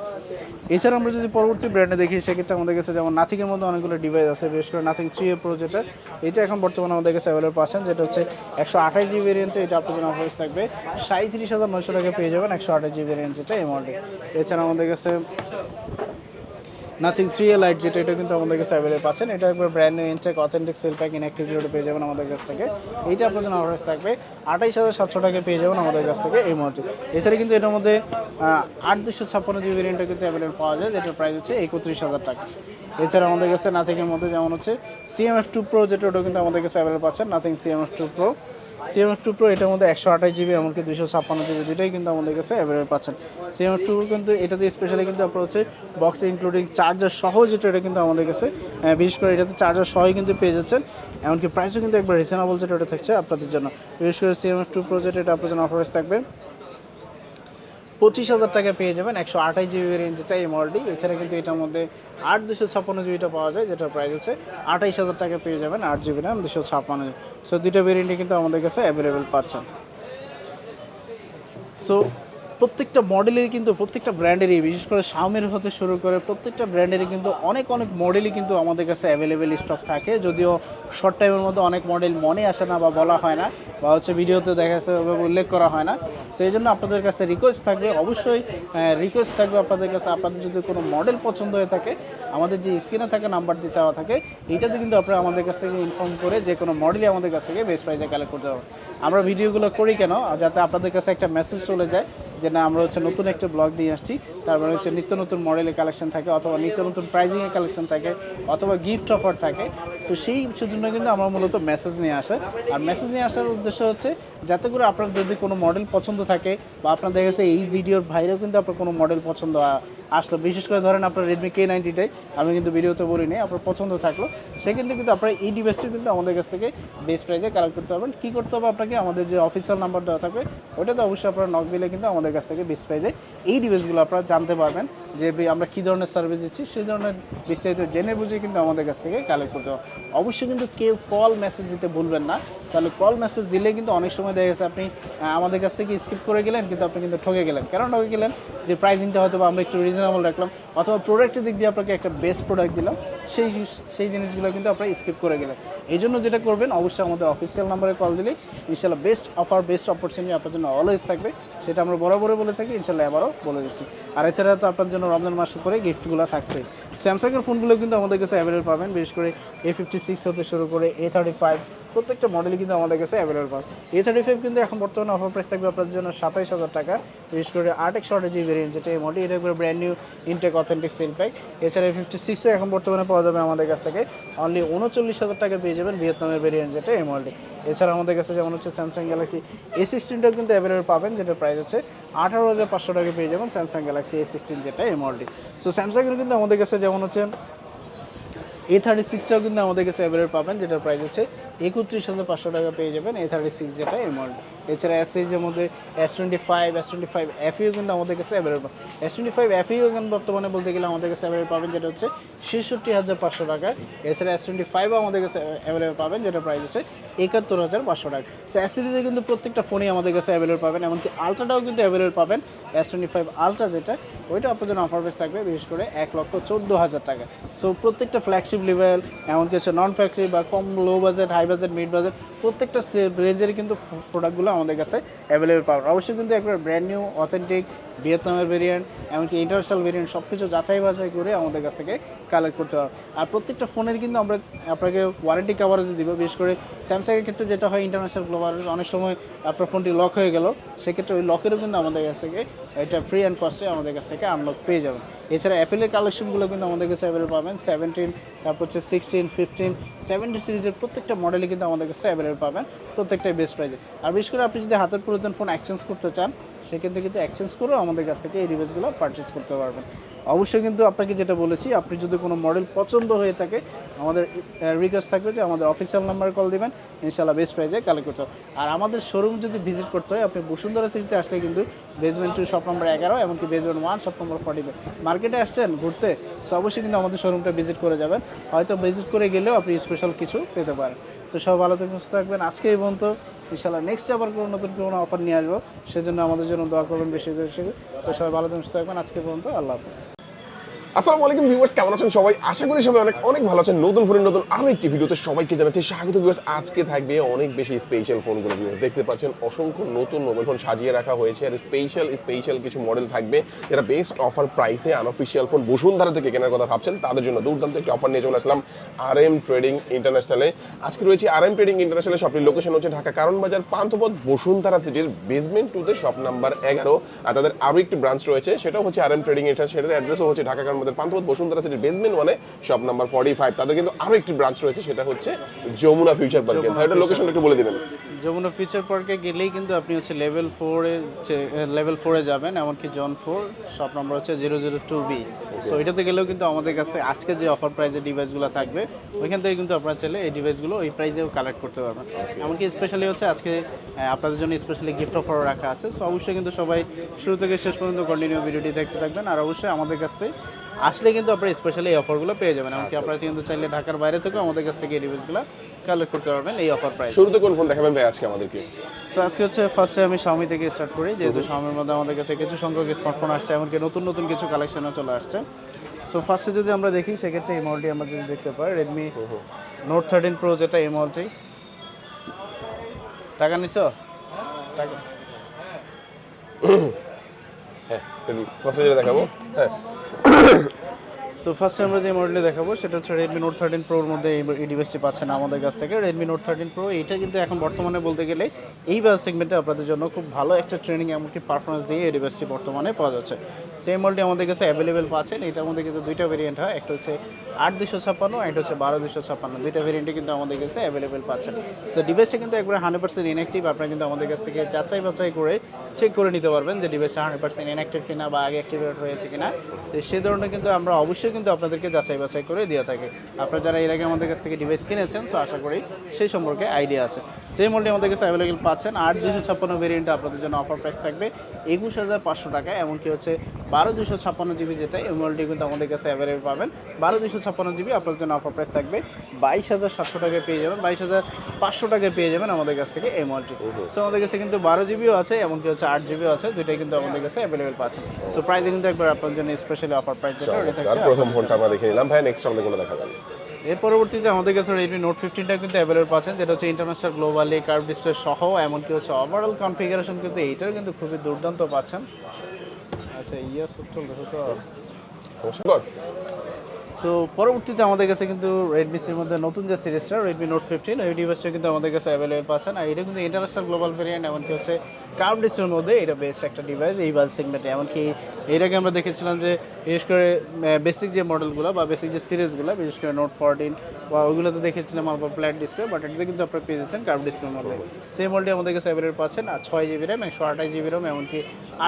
B: এছাড়া আমরা যদি পরবর্তী ব্র্যান্ডে দেখি, সেক্ষেত্রে আমাদের কাছে যেমন নাথিংয়ের মধ্যে অনেকগুলো ডিভাইস আছে, বিশেষ করে নাথিং 3A প্রো, যেটা এটা এখন বর্তমানে আমাদের কাছে অ্যাভেলেবল পাচ্ছেন, যেটা হচ্ছে 128GB ভেরিয়েন্টে। এটা আপনার জন্য অফার থাকবে 37,900 টাকা পেয়ে যাবেন 128GB ভেরিয়েন্ট, যেটা এই মডেল। এছাড়া আমাদের কাছে নাথিং 3A লাইট, যেটা এটা কিন্তু আমাদের কাছে অ্যাভেলেবল পাচ্ছেন, এটা একবার brand new intact authentic seal pack inactive যেটা পেয়ে যাবেন আমাদের কাছ থেকে। এইটা আপনার জন্য অফার থাকবে 28,700 টাকা পেয়ে যাবেন আমাদের কাছ থেকে এই মডেল। এছাড়া কিন্তু এটার মধ্যে 8/256GB ভেরিয়েন্টটা কিন্তু অ্যাভেলেবল পাওয়া যায়, যেটার প্রাইস হচ্ছে 31,000 টাকা। এছাড়া আমাদের কাছে নাথিংয়ের মধ্যে যেমন হচ্ছে CMF2 প্রো, যেটা ওটা কিন্তু আমাদের কাছে অ্যাভেলেবল পাচ্ছেন, nothing CMF2 pro. CMF2 pro এটার মধ্যে 128GB এমনকি 256GB দুটোই কিন্তু আমাদের কাছে অ্যাভেলেবল পাচ্ছেন। CMF2 প্রো কিন্তু এটাতে স্পেশালি কিন্তু আপনার হচ্ছে বক্সে ইনক্লুডিং চার্জার সহ, যেটা এটা কিন্তু আমাদের কাছে বিশেষ করে এটাতে চার্জার সহই কিন্তু পেয়ে যাচ্ছেন, এমনকি প্রাইসও কিন্তু একবার রিজনেবল যেটা ওটা থাকছে আপনাদের জন্য। বিশেষ করে CMF2 প্রো যেটা এটা আপনার জন্য অফার থাকবে 25,000 টাকা পেয়ে যাবেন 128GB ভেরিয়েন্ট, যেটা এই মডেলটি। এছাড়া কিন্তু এটার মধ্যে 8/256GBটা পাওয়া যায়, যেটার প্রাইস হচ্ছে 28,000 টাকা পেয়ে যাবেন 8GB র্যাম 256GB। সো দুইটা ভেরিয়েন্টই কিন্তু আমাদের কাছে অ্যাভেলেবেল পাচ্ছেন। সো প্রত্যেকটা মডেলেরই কিন্তু প্রত্যেকটা ব্র্যান্ডেরই, বিশেষ করে শাওমির হতে শুরু করে প্রত্যেকটা ব্র্যান্ডেরই কিন্তু অনেক মডেলই কিন্তু আমাদের কাছে অ্যাভেলেবেল স্টক থাকে। যদিও শর্ট টাইমের মধ্যে অনেক মডেল মনে আসে না বা বলা হয় না, বা হচ্ছে ভিডিওতে দেখা যাচ্ছে ওইভাবে উল্লেখ করা হয় না। সেই জন্য আপনাদের কাছে রিকোয়েস্ট থাকবে, অবশ্যই রিকোয়েস্ট থাকবে আপনাদের কাছে, আপনাদের যদি কোনো মডেল পছন্দ হয়ে থাকে, আমাদের যে স্ক্রিনে থাকা নাম্বার দিতে দেওয়া থাকে, এইটাতে কিন্তু আপনারা আমাদের কাছ থেকে ইনফর্ম করে যে কোনো মডেলই আমাদের কাছ থেকে বেস্ট প্রাইসে কালেক্ট করতে হবে। আমরা ভিডিওগুলো করি কেন, যাতে আপনাদের কাছে একটা মেসেজ চলে যায় যে না, আমরা হচ্ছে নতুন একটা ব্লগ দিয়ে আসছি, তারপরে হচ্ছে নিত্য নতুন মডেলের কালেকশন থাকে, অথবা নিত্য নতুন প্রাইজিংয়ের কালেকশন থাকে, অথবা গিফট অফার থাকে। সো সেই জন্য কিন্তু আমরা মূলত মেসেজ নিয়ে আসে। আর মেসেজ নিয়ে আসার উদ্দেশ্য হচ্ছে যাতে করে আপনার যদি কোনো মডেল পছন্দ থাকে, বা আপনার দেখা গেছে এই ভিডিওর বাইরেও কিন্তু আপনার কোনো মডেল পছন্দ আসলো, বিশেষ করে ধরেন আপনার রেডমি K90টাই আমি কিন্তু ভিডিওতে বলিনি, আপনার পছন্দ থাকলো, সেক্ষেত্রে কিন্তু আপনার এই ডিভাইসটি কিন্তু আমাদের কাছ থেকে বেস্ট প্রাইসে কালেক্ট করতে পারবেন। কী করতে হবে আপনাকে, আমাদের যে অফিসিয়াল নাম্বার দেওয়া থাকবে ওটাতে অবশ্যই আপনারা নক দিলে কিন্তু আমাদের কাছ থেকে বেস্ট প্রাইসে এই ডিভাইসগুলো আপনারা জানতে পারবেন যে আমরা কী ধরনের সার্ভিস দিচ্ছি, সেই ধরনের বিস্তারিত জেনে বুঝে কিন্তু আমাদের কাছ থেকে কালেক্ট করতে হবে। অবশ্যই কিন্তু কেউ কল মেসেজ দিতে ভুলবেন না, তাহলে কল মেসেজ দিলে কিন্তু অনেক সময় দেখা গেছে আপনি আমাদের কাছ থেকে স্কিপ করে গেলেন, কিন্তু আপনি কিন্তু ঠকে গেলেন। কেন ঠকে গেলেন, যে প্রাইসিংটা হয়তো আমরা একটু রিজনেবল রাখলাম, অথবা প্রোডাক্টের দিক দিয়ে আপনাকে একটা বেস্ট প্রোডাক্ট দিলাম, সেই সেই জিনিসগুলো কিন্তু আপনারা স্কিপ করে গেলেন। এই জন্য যেটা করবেন, অবশ্যই আমাদের অফিসিয়াল নাম্বারে কল দিলেই ইনশাল্লাহ বেস্ট অফার, বেস্ট অপরচুনিটি আপনার জন্য অলওয়েজ থাকবে। সেটা আমরা বরাবরই বলে থাকি, ইনশাল্লাহ এবারও বলে দিচ্ছি। আর এছাড়া তো আপনার জন্য রমজান মাস করে গিফটগুলো থাকছে। স্যামসাংয়ের ফোনগুলো কিন্তু আমাদের কাছে অ্যাভেলেবল পাবেন, বিশেষ করে A56 হতে শুরু করে A35 প্রত্যেকটা মডেলই কিন্তু আমাদের কাছে অ্যাভেলেবল পাবেন। A35 কিন্তু এখন বর্তমানে অফার প্রাইস থাকবে আপনাদের জন্য 27,000 টাকা, বিশেষ করে 8X শর্টেজ ভেরিয়েন্ট যেটা এই মডেল, এটা একবার brand new intact authentic seal pack. এছাড়া A56ও এখন বর্তমানে পাওয়া যাবে আমাদের কাছ থেকে অনলি 39,000 টাকা পেয়ে যাবেন ভিয়েতনামের ভেরিয়েন্ট যেটা এই মডেলটি। এছাড়া আমাদের কাছে যেমন হচ্ছে স্যামসাং গ্যালাক্সি A16টাও কিন্তু অ্যাভেলেবল পাবেন, যেটার প্রাইস হচ্ছে 18,500 টাকা পেয়ে যাবেন স্যামসাং গ্যালাক্সি A16 যেটা এই মডেলটি। সো স্যামসাংয়ের কিন্তু আমাদের কাছে যেমন হচ্ছে A36টাও কিন্তু আমাদের কাছে অ্যাভেলেবল পাবেন, যেটার প্রাইস হচ্ছে 31,500 টাকা পেয়ে যাবেন A36 যেটা এই মডেল। এছাড়া S-Series মধ্যে S25 FE কিন্তু আমাদের কাছে অ্যাভেলেবল। S25 FE এখন বর্তমানে বলতে গেলে আমাদের কাছে অ্যাভেলেবল পাবেন, যেটা হচ্ছে 66,500 টাকা। এছাড়া S25ও আমাদের কাছে অ্যাভেলেবল পাবেন, যেটা প্রাইস হচ্ছে 71,500 টাকা। সো S-Series কিন্তু প্রত্যেকটা ফোনই আমাদের কাছে অ্যাভেলেবল পাবেন, এমনকি আলট্রাটাও কিন্তু অ্যাভেলেবল পাবেন। S25 আলট্রা যেটা, ওইটা আপনার জন্য অফার প্রাইস থাকবে বিশেষ করে 1,14,000 টাকা। সো প্রত্যেকটা ফ্ল্যাগশিপ লেভেল, এমনকি হচ্ছে নন ফ্ল্যাগশিপ বা কম low budget, high budget, mid budget, প্রত্যেকটা রেঞ্জের কিন্তু প্রোডাক্টগুলো আমাদের কাছে অ্যাভেলেবল পাবেন। অবশ্যই কিন্তু একবার ব্র্যান্ড নিউ অথেন্টিক ভিয়েতনামের ভেরিয়েন্ট, এমনকি ইন্টারন্যাশনাল ভেরিয়েন্ট সব কিছু যাচাই বাছাই করে আমাদের কাছ থেকে কালেক্ট করতে হবে। আর প্রত্যেকটা ফোনের কিন্তু আমরা আপনাকে ওয়ারেন্টি কাভারেজ দিব। বিশেষ করে স্যামসাংয়ের ক্ষেত্রে যেটা হয়, ইন্টারন্যাশনাল কাভারেজ অনেক সময় আপনার ফোনটি লক হয়ে গেল, সেক্ষেত্রে ওই লকেরও কিন্তু আমাদের কাছ থেকে এটা ফ্রি অ্যান্ড কস্টে আমাদের কাছ থেকে আনলক পেয়ে যাবেন। এছাড়া অ্যাপেলের কালেকশনগুলো কিন্তু আমাদের কাছে অ্যাভেলেবল পাবেন, 17, তারপর হচ্ছে 16, 15, 70 সিরিজের প্রত্যেকটা মডেলই কিন্তু আমাদের কাছে অ্যাভেলেবল পাবেন, প্রত্যেকটাই বেস্ট প্রাইজে। আর বিশেষ করে আপনি যদি হাতের পুরাতন ফোন এক্সচেঞ্জ করতে চান, সেক্ষেত্রে কিন্তু এক্সচেঞ্জ করেও আমাদের কাছ থেকে এই ডিভাইসগুলো পারচেস করতে পারবেন। অবশ্যই কিন্তু আপনাকে যেটা বলেছি, আপনি যদি কোনো মডেল পছন্দ হয়ে থাকে, আমাদের রিকোয়েস্ট থাকবে যে আমাদের অফিসিয়াল নাম্বারে কল দিবেন, ইনশাআল্লাহ বেস্ট প্রাইজে কালেক্ট করতে হবে। আর আমাদের শোরুম যদি ভিজিট করতে হয়, আপনি বসুন্ধরা সিটিতে আসলে কিন্তু বেসমেন্ট 2 শপ নম্বর 11, এমনকি বেসমেন্ট 1 শপ নম্বর 45 মার্কেটে আসছেন ঘুরতে, সো অবশ্যই কিন্তু আমাদের শোরুমটা ভিজিট করে যাবেন। হয়তো ভিজিট করে গেলেও আপনি স্পেশাল কিছু পেতে পারেন। তো সব ভালো থাকবেন, সুস্থ থাকবেন। আজকে এই পর্যন্ত, ইনশাআল্লাহ নেক্সট আবার কোনো নতুন কোনো অফার নিয়ে আসবো, সেজন্য আমাদের জন্য দোয়া করবেন বেশি বেশি। তো সবাই ভালো থাকবেন, সুস্থ থাকবেন। আজকে পর্যন্ত, আল্লাহ হাফেজ।
A: আসসালামু আলাইকুম ভিউয়ার্স, কেমন আছেন সবাই? আশা করি সবাই অনেক অনেক ভালো আছেন। নতুন ফোনের নতুন আরো একটি ভিডিওতে সবাইকে জানাচ্ছি স্বাগত ভিউয়ার্স। আজকে থাকবে অনেক বেশি স্পেশাল ফোনগুলো ভিউয়ার্স। দেখতে পাচ্ছেন অসংখ্য নতুন মোবাইল ফোন সাজিয়ে রাখা হয়েছে, আর স্পেশাল কিছু মডেল থাকবে যারা বেস্ট অফার প্রাইসে আনঅফিশিয়াল ফোন বসুন্ধরা থেকে কেনার কথা ভাবছেন, তাদের জন্য দুর্দান্ত একটি অফার নিয়ে চলে আসলাম RM ট্রেডিং ইন্টারন্যাশনালে। আজকে রয়েছে RM ট্রেডিং ইন্টারন্যাশনাল শপটির লোকেশন হচ্ছে ঢাকা কারণ বাজার পান্থপথ বসুন্ধরা সিটির বেসমেন্ট 2তে শপ নাম্বার 11। আর তাদের আরও একটি ব্রাঞ্চ রয়েছে, সেটাও হচ্ছে RM ট্রেডিং ইন্টারন্যাশনাল। সেটার অ্যাড্রেসও হচ্ছে ঢাকা কারণ বাজার পান্থপথ বসুন্ধরা সিটির বেসমেন্ট 1-এ শপ নাম্বার 45। তাদের কিন্তু আরও একটি ব্রাঞ্চ রয়েছে, সেটা হচ্ছে যমুনা ফিউচার পার্কে। ভাই এটা লোকেশনটা একটু বলে দিবেন।
B: যমুনা ফিউচার পার্কে গেলেই কিন্তু আপনি হচ্ছে লেভেল 4-এ যাবেন, এমনকি জন 4 শপ নম্বর হচ্ছে 002B। সো এটাতে গেলেও কিন্তু আমাদের কাছে আজকে যে অফার প্রাইজে ডিভাইসগুলো থাকবে, ওইখান থেকে কিন্তু আপনারা চাইলে এই ডিভাইসগুলো ওই প্রাইজেও কালেক্ট করতে পারবেন। এমনকি স্পেশালি হচ্ছে আজকে আপনাদের জন্য স্পেশালি গিফট অফারও রাখা আছে। সো অবশ্যই কিন্তু সবাই শুরু থেকে শেষ পর্যন্ত কন্টিনিউ ভিডিওটি দেখতে থাকবেন। আর অবশ্যই আমাদের কাছে আসলে কিন্তু আপনারা স্পেশালি এই অফারগুলো পেয়ে যাবেন। এমনকি আপনারা কিন্তু চাইলে ঢাকার বাইরে থেকেও আমাদের কাছ থেকে এই ডিভাইসগুলো কালেক্ট করতে পারবেন এই অফার প্রাইস।
A: শুরুতে কোন ফোন দেখাবেন ভাই আজকে আমাদেরকে?
B: সো আজকে হচ্ছে ফার্স্টে আমি Xiaomi থেকে স্টার্ট করি, যেহেতু Xiaomiর মধ্যে আমাদের কাছে কিছু সংখ্যক স্মার্টফোন আসছে, এমনকি নতুন কিছু কালেকশনও চলে আসছে। সো ফার্স্টে যদি আমরা দেখি, সেক্ষেত্রে এই মডেলটি আমরা যদি দেখতে পাই, Redmi Note 13 Pro যেটা এই মডেলটি। টাকা নিছো? টাকা
A: হ্যাঁ, ফার্স্টে যেটা দেখাবো। হ্যাঁ,
B: তো ফার্স্টে আমরা যে মডেলটি দেখাবো সেটা হচ্ছে Redmi Note 13 Pro-র মধ্যে এই ডিভাইসটি পাচ্ছেন আমাদের কাছ থেকে। Redmi Note 13 Pro এইটা কিন্তু এখন বর্তমানে বলতে গেলে এই বাজার সেগমেন্টে আপনাদের জন্য খুব ভালো একটা ট্রেনিং এমনকি পারফরমেন্স দিয়ে এই ডিভাইসটি বর্তমানে পাওয়া যাচ্ছে। সেই মডেলটি আমাদের কাছে অ্যাভেলেবেল পাচ্ছেন। এটার মধ্যে কিন্তু দুইটা ভেরিয়েন্ট হয়, একটা হচ্ছে 8256 একটা হচ্ছে 12256। দুইটা ভেরিয়েন্টে কিন্তু আমাদের কাছে অ্যাভেলেবেল পাচ্ছেন। সো ডিভাইসটা কিন্তু একবারে 100% ইনঅ্যাক্টিভ। আপনারা কিন্তু আমাদের কাছ থেকে যাচাই বাছাই করে চেক করে নিতে পারবেন যে ডিভাইসটা 100% ইনঅ্যাক্টিভ কিনা বা আগে অ্যাক্টিভেট হয়েছে কিনা। তো সেই ধরনের কিন্তু আমরা অবশ্যই কিন্তু আপনাদেরকে যাচাই বাছাই করে দিয়ে থাকি। আপনারা যারা এর আগে আমাদের কাছ থেকে ডিভাইস কিনেছেন, সো আশা করি সেই সম্পর্কে আইডিয়া আছে। সেই মডেলটি আমাদের কাছে অ্যাভেলেবল পাচ্ছেন। 8256 ভেরিয়েন্টে আপনাদের জন্য অফার প্রাইস থাকবে 21,500 টাকা, এমনকি হচ্ছে 12/256 GB যেটা এই মডেলটি কিন্তু আমাদের কাছে অ্যাভেলেবল পাবেন। 12/256 GB আপনার জন্য অফার প্রাইস থাকবে 22,700 টাকায় পেয়ে যাবেন, 22,500 টাকায় পেয়ে যাবেন আমাদের কাছ থেকে এই মডেলটি। সো আমাদের কাছে কিন্তু 12 GB আছে, এমনকি হচ্ছে 8 GB আছে, দুইটাই কিন্তু আমাদের কাছে অ্যাভেলেবল পাচ্ছেন। সো প্রাইসে কিন্তু একবার আপনার জন্য স্পেশালি অফার প্রাইস যেটা ওটা
A: তার
B: থাকছে।
A: প্রথম ফোনটা আমরা দেখে নিলাম ভাই, নেক্সট আমাদের কোনো দেখা যাবে।
B: এর পরবর্তীতে আমাদের কাছে Redmi Note 15টা কিন্তু অ্যাভেলেবল পাচ্ছেন, যেটা হচ্ছে ইন্টারন্যাশনাল গ্লোবালি কার্ভ ডিসপ্লে সহ, এমনকি হচ্ছে ওভারঅল কনফিগারেশন কিন্তু এইটাও কিন্তু খুবই দুর্দান্ত পাচ্ছেন। আচ্ছা ইয়াস চলতেছে তো।
A: সমস্যা কর।
B: সো পরবর্তীতে আমাদের কাছে কিন্তু Redmi এর মধ্যে নতুন যে সিরিজটা Redmi Note 15 ওই ডিভাইসটা কিন্তু আমাদের কাছে অ্যাভেলেবল পাচ্ছেন। আর এটা কিন্তু ইন্টারন্যাশনাল গ্লোবাল ভেরিয়েন্ট, এমনকি হচ্ছে কার্ভ ডিসপ্লের মধ্যে এটা বেস্ট একটা ডিভাইস এই বাজ সেগমেন্টে। এমনকি এর আগে আমরা দেখেছিলাম যে বিশেষ করে বেসিক যে মডেলগুলো বা বেসিক যে সিরিজগুলো, বিশেষ করে Note 14 বা ওইগুলোতে দেখেছিলাম আমরা ফ্ল্যাট ডিসপ্লে, বাট এটাতে কিন্তু আপনারা পেয়ে যাচ্ছেন কার্ভ ডিসপ্লের মধ্যে। সেই মডেলটি আমাদের কাছে অ্যাভেলেবল পাচ্ছেন। আর 6 GB RAM 128 GB RAM এমনকি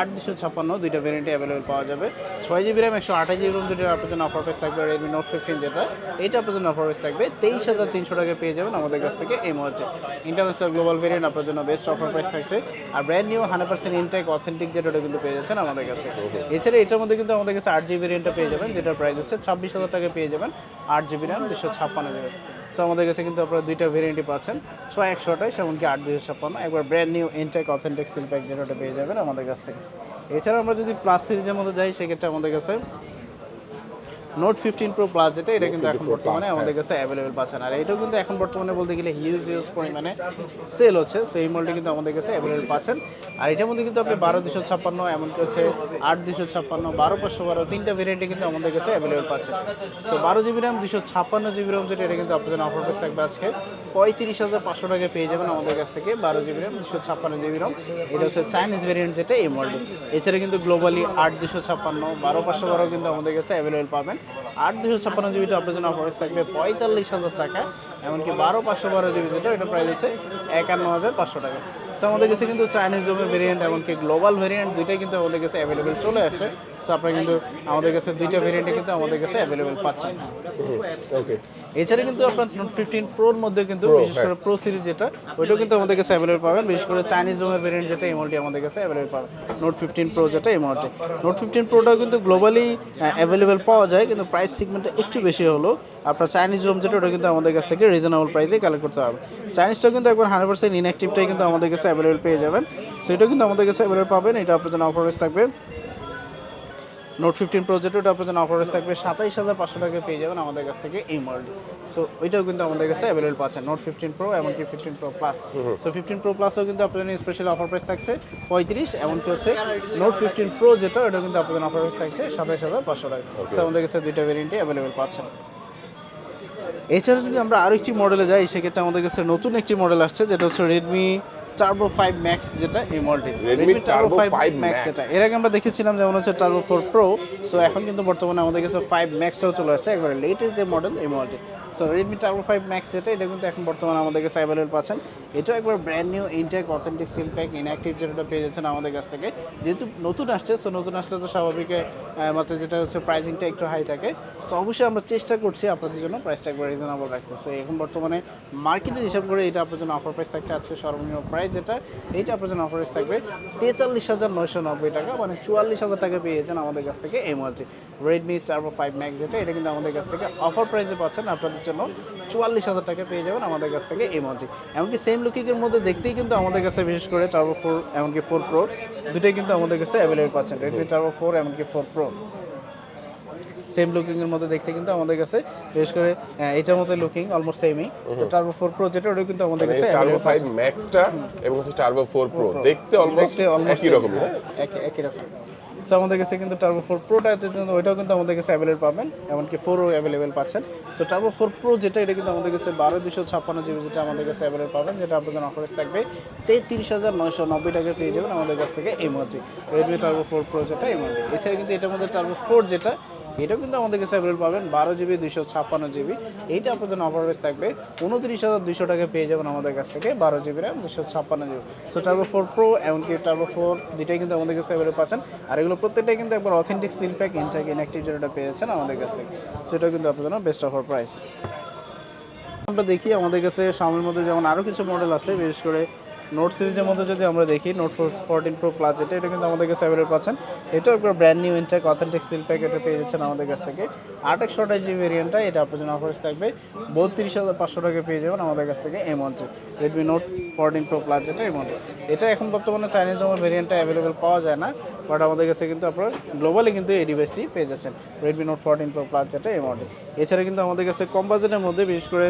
B: 8/256 দুইটা ভেরিয়েন্টে অ্যাভেলেবল পাওয়া যাবে। 6 GB RAM 128 GB RAM দুইটার আপনার জন্য অফার প্রাইস থাকবে Redmi Note 15 যেটা, এইটা আপনার জন্য অফার প্রাইস থাকবে 23,300 টাকায় পেয়ে যাবেন আমাদের কাছ থেকে এই মুহূর্তে। ইন্টারন্যাশনাল গ্লোবাল ভেরিয়েন্ট আপনার জন্য বেস্ট অফার প্রাইস থাকছে। আর ব্র্যান্ড নিউ 100% ইনটেক অথেন্টিক যেটা ওটা কিন্তু পেয়ে যাচ্ছেন আমাদের কাছ থেকে। এছাড়া এটার মধ্যে কিন্তু আমাদের কাছে 8 GB ভেরিয়েন্টটা পেয়ে যাবেন, যেটার প্রাইস হচ্ছে 26,000 টাকায় পেয়ে যাবেন 8 GB RAM 256 GB। সো আমাদের কাছে কিন্তু আপনারা দুইটা ভেরিয়েন্টই পাচ্ছেন, 6128 এমনকি 8/256, একবার brand new intact authentic seal pack যেটা ওটা পেয়ে যাবেন আমাদের কাছ থেকে। এছাড়া আমরা যদি প্লাস সিরিজের মধ্যে যাই, সেক্ষেত্রে আমাদের কাছে Note 15 Pro Plus যেটা, এটা কিন্তু এখন বর্তমানে আমাদের কাছে অ্যাভেলেবল পাচ্ছেন। আর এটাও কিন্তু এখন বর্তমানে বলতে গেলে হিউজ পরিমাণে সেল হচ্ছে। সো এই মডেলটি কিন্তু আমাদের কাছে অ্যাভেলেবল পাচ্ছেন। আর এটার মধ্যে কিন্তু আপনি 12/256 এমনকি হচ্ছে 8/256, 12/512 তিনটা ভেরিয়েন্টে কিন্তু আমাদের কাছে অ্যাভেলেবল পাচ্ছেন। So 12 GB RAM 256 GB RAM যেটা, এটা কিন্তু আপনাদের অফার প্রাইস থাকবে আজকে 35,500 টাকায় পেয়ে যাবেন আমাদের কাছ থেকে 12 GB RAM 256 GB RAM। এটা হচ্ছে চাইনিজ ভেরিয়েন্ট যেটা এই মডেল। এছাড়া কিন্তু গ্লোবালি 8/256, 12/512 কিন্তু আমাদের কাছে অ্যাভেলেবল পাবেন। 8/256 জিবিটা আপনার জন্য অফার প্রাইস থাকবে 45,000 টাকা, এমনকি 12/512 জিবি যেটা, এটা প্রাইস হচ্ছে 51,500 টাকা। সো আমাদের কাছে কিন্তু চাইনিজ জোমের ভেরিয়েন্ট এমনকি গ্লোবাল ভেরিয়েন্ট দুইটাই কিন্তু আমাদের কাছে অ্যাভেলেবেল চলে আসছে। সো আপনারা কিন্তু আমাদের কাছে দুইটা ভেরিয়েন্টে কিন্তু আমাদের কাছে অ্যাভেলেবেল পাচ্ছেন।
A: ওকে।
B: এছাড়া কিন্তু আপনার Note 15 Proর মধ্যে কিন্তু বিশেষ করে প্রো সিরিজ যেটা, ওইটাও কিন্তু আমাদের কাছে অ্যাভেলেবল পাবেন। বিশেষ করে চাইনিজ জোমের ভেরিয়েন্ট যেটা, এই মডেলটি আমাদের কাছে অ্যাভেলেবল পাবেন Note 15 Pro যেটা এই মডেলটি। Note 15 Proটাও কিন্তু গ্লোবালি অ্যাভেলেবল পাওয়া যায়, কিন্তু প্রাইস সেগমেন্টটা একটু বেশি হলো। আপনার চাইনিজ রোম যেটা, ওটা কিন্তু আমাদের কাছ থেকে রিজনেবল প্রাইসে কালেক্ট করতে হবে। চাইনিজটাও কিন্তু একবার 100% ইনঅ্যাক্টিভটাই কিন্তু আমাদের কাছে অ্যাভেলেবল পেয়ে যাবেন। সেটাও কিন্তু আমাদের কাছে অ্যাভেলেবল পাবেন। এটা আপনার জন্য অফার প্রাইস থাকবে Note 15 Pro যেটা, ওটা আপনার জন্য অফার প্রাইস থাকবে 27,500 টাকায় পেয়ে যাবেন আমাদের কাছ থেকে এই মডেলটি। সো ওইটাও কিন্তু আমাদের কাছে অ্যাভেলেবল পাচ্ছেন Note 15 Pro এমনকি 15 Pro Plus। সো 15 Pro Plusও কিন্তু আপনার জন্য স্পেশাল অফার প্রাইস থাকছে 35, এমনকি হচ্ছে Note 15 Pro যেটা, ওটা কিন্তু আপনার জন্য অফার প্রাইস থাকছে 27,500 টাকা। সো আমাদের কাছে দুইটা ভেরিয়েন্টই অ্যাভেলেবল পাচ্ছেন। এছাড়া যদি আমরা আরও একটি মডেলে যাই, সেক্ষেত্রে আমাদের কাছে নতুন একটি মডেল আসছে, যেটা হচ্ছে Redmi Turbo 5 Max যেটা এই মডেলটি।
A: Redmi Turbo 5 Max
B: যেটা এর আগে আমরা দেখেছিলাম যেমন হচ্ছে Turbo 4 Pro। সো এখন কিন্তু বর্তমানে আমাদের কাছে 5 Maxটাও চলে আসছে, একবারে লেটেস্ট যে মডেল এই মডেলটি। সো Redmi Turbo 5 Max যেটা, এটা কিন্তু এখন বর্তমানে আমাদের কাছে অ্যাভেলেবল পাচ্ছেন। এটাও একবার brand new intact authentic seal pack inactive যেটা পেয়ে যাচ্ছেন আমাদের কাছ থেকে। যেহেতু নতুন আসছে, সো নতুন আসলে তো স্বাভাবিক মাত্র যেটা হচ্ছে প্রাইসিংটা একটু হাই থাকে। সো অবশ্যই আমরা চেষ্টা করছি আপনাদের জন্য প্রাইসটা একবার রিজনেবল রাখতে। সো এখন বর্তমানে মার্কেটের হিসাব করে এটা আপনার জন্য অফার প্রাইস থাকছে আজকে সর্বনিম্ন প্রাইস যেটা, এইটা আপনার জন্য অফার প্রাইস থাকবে 43,990 টাকা, মানে 44,000 টাকা পেয়ে যাচ্ছেন আমাদের কাছ থেকে এই মুহূর্তে Redmi Turbo 5 Max যেটা, এটা কিন্তু আমাদের কাছ থেকে অফার প্রাইসে পাচ্ছেন আপনাদের জন্য 44,000 টাকা পেয়ে যাবেন আমাদের কাছ থেকে এই মডেলটি। এমনকি সেম লুকিংয়ের মধ্যে দেখতেই কিন্তু আমাদের কাছে বিশেষ করে Turbo 4 এমনকি 4 Pro দুটোই কিন্তু আমাদের কাছে অ্যাভেলেবল পাচ্ছেন। Redmi Turbo 4 এমনকি 4 Pro সেম লুকিংয়ের মধ্যে দেখতে কিন্তু আমাদের কাছে বিশেষ করে এটার মধ্যে লুকিং অলমোস্ট সেমই। তো Turbo 4 Pro যেটা, ওটা কিন্তু আমাদের কাছে
A: Turbo 5 Maxটা এবং হচ্ছে Turbo 4 Pro দেখতে অলমোস্ট একই রকম, হ্যাঁ
B: একই রকম। সো আমাদের কাছে কিন্তু Turbo 4 Proটা ওইটাও কিন্তু আমাদের কাছে অ্যাভেলেবল পাবেন, এমনকি 4ও অ্যাভেলেবল পাচ্ছেন। সো Turbo 4 Pro যেটা, এটা কিন্তু আমাদের কাছে 12/256 জিবি যেটা আমাদের কাছে অ্যাভেলেবল পাবেন, যেটা আপনাদের অফার থাকবে 33,990 টাকা পেয়ে যাবেন আমাদের কাছ থেকে এই মুহূর্তে Redmi Turbo 4 Pro যেটা এই মুহূর্তে। এছাড়া কিন্তু এটার মধ্যে Turbo 4 যেটা, এটাও কিন্তু আমাদের কাছে অ্যাভেলেবল পাবেন 12 GB 256 জিবি। এইটা আপনার জন্য অফার প্রাইস থাকবে 29,200 টাকা পেয়ে যাবেন আমাদের কাছ থেকে 12 GB RAM 256 GB. So Turbo 4 Pro এমনকি Turbo 4 দুইটাই কিন্তু আমাদের কাছে অ্যাভেলেবল পাচ্ছেন। আর এগুলো প্রত্যেকটাই কিন্তু একবার authentic seal pack intact inactive যেটা পেয়ে যাচ্ছেন আমাদের কাছ থেকে। সো এটাও কিন্তু আপনার জন্য বেস্ট অফার প্রাইস। আমরা দেখি আমাদের কাছে সামনের মধ্যে যেমন আরও কিছু মডেল আছে, বিশেষ করে নোট সিরিজের মধ্যে যদি আমরা দেখি নোট 14 প্রো প্লাস এটা কিন্তু আমাদের কাছে অ্যাভেলেবল পাচ্ছেন। এটাও একবার brand new intact authentic seal pack, এটা পেয়ে যাচ্ছেন আমাদের কাছ থেকে। 8/128 জিবি ভেরিয়েন্টটা, এটা আপনার জন্য অফার্স থাকবে 32,500 টাকা পেয়ে যাবেন আমাদের কাছ থেকে এই মডেলটি। রেডমি নোট 14 প্রো প্লাস এই মডেল, এটা এখন বর্তমানে চাইনিজ আমার ভেরিয়েন্টটা অ্যাভেলেবেল পাওয়া যায় না, বাট আমাদের কাছে কিন্তু আপনার গ্লোবালি কিন্তু এই ডিভাইসটি পেয়ে যাচ্ছেন রেডমি নোট 14 প্রো প্লাস এই মডেল। এছাড়া কিন্তু আমাদের কাছে কম বাজেটের মধ্যে বিশেষ করে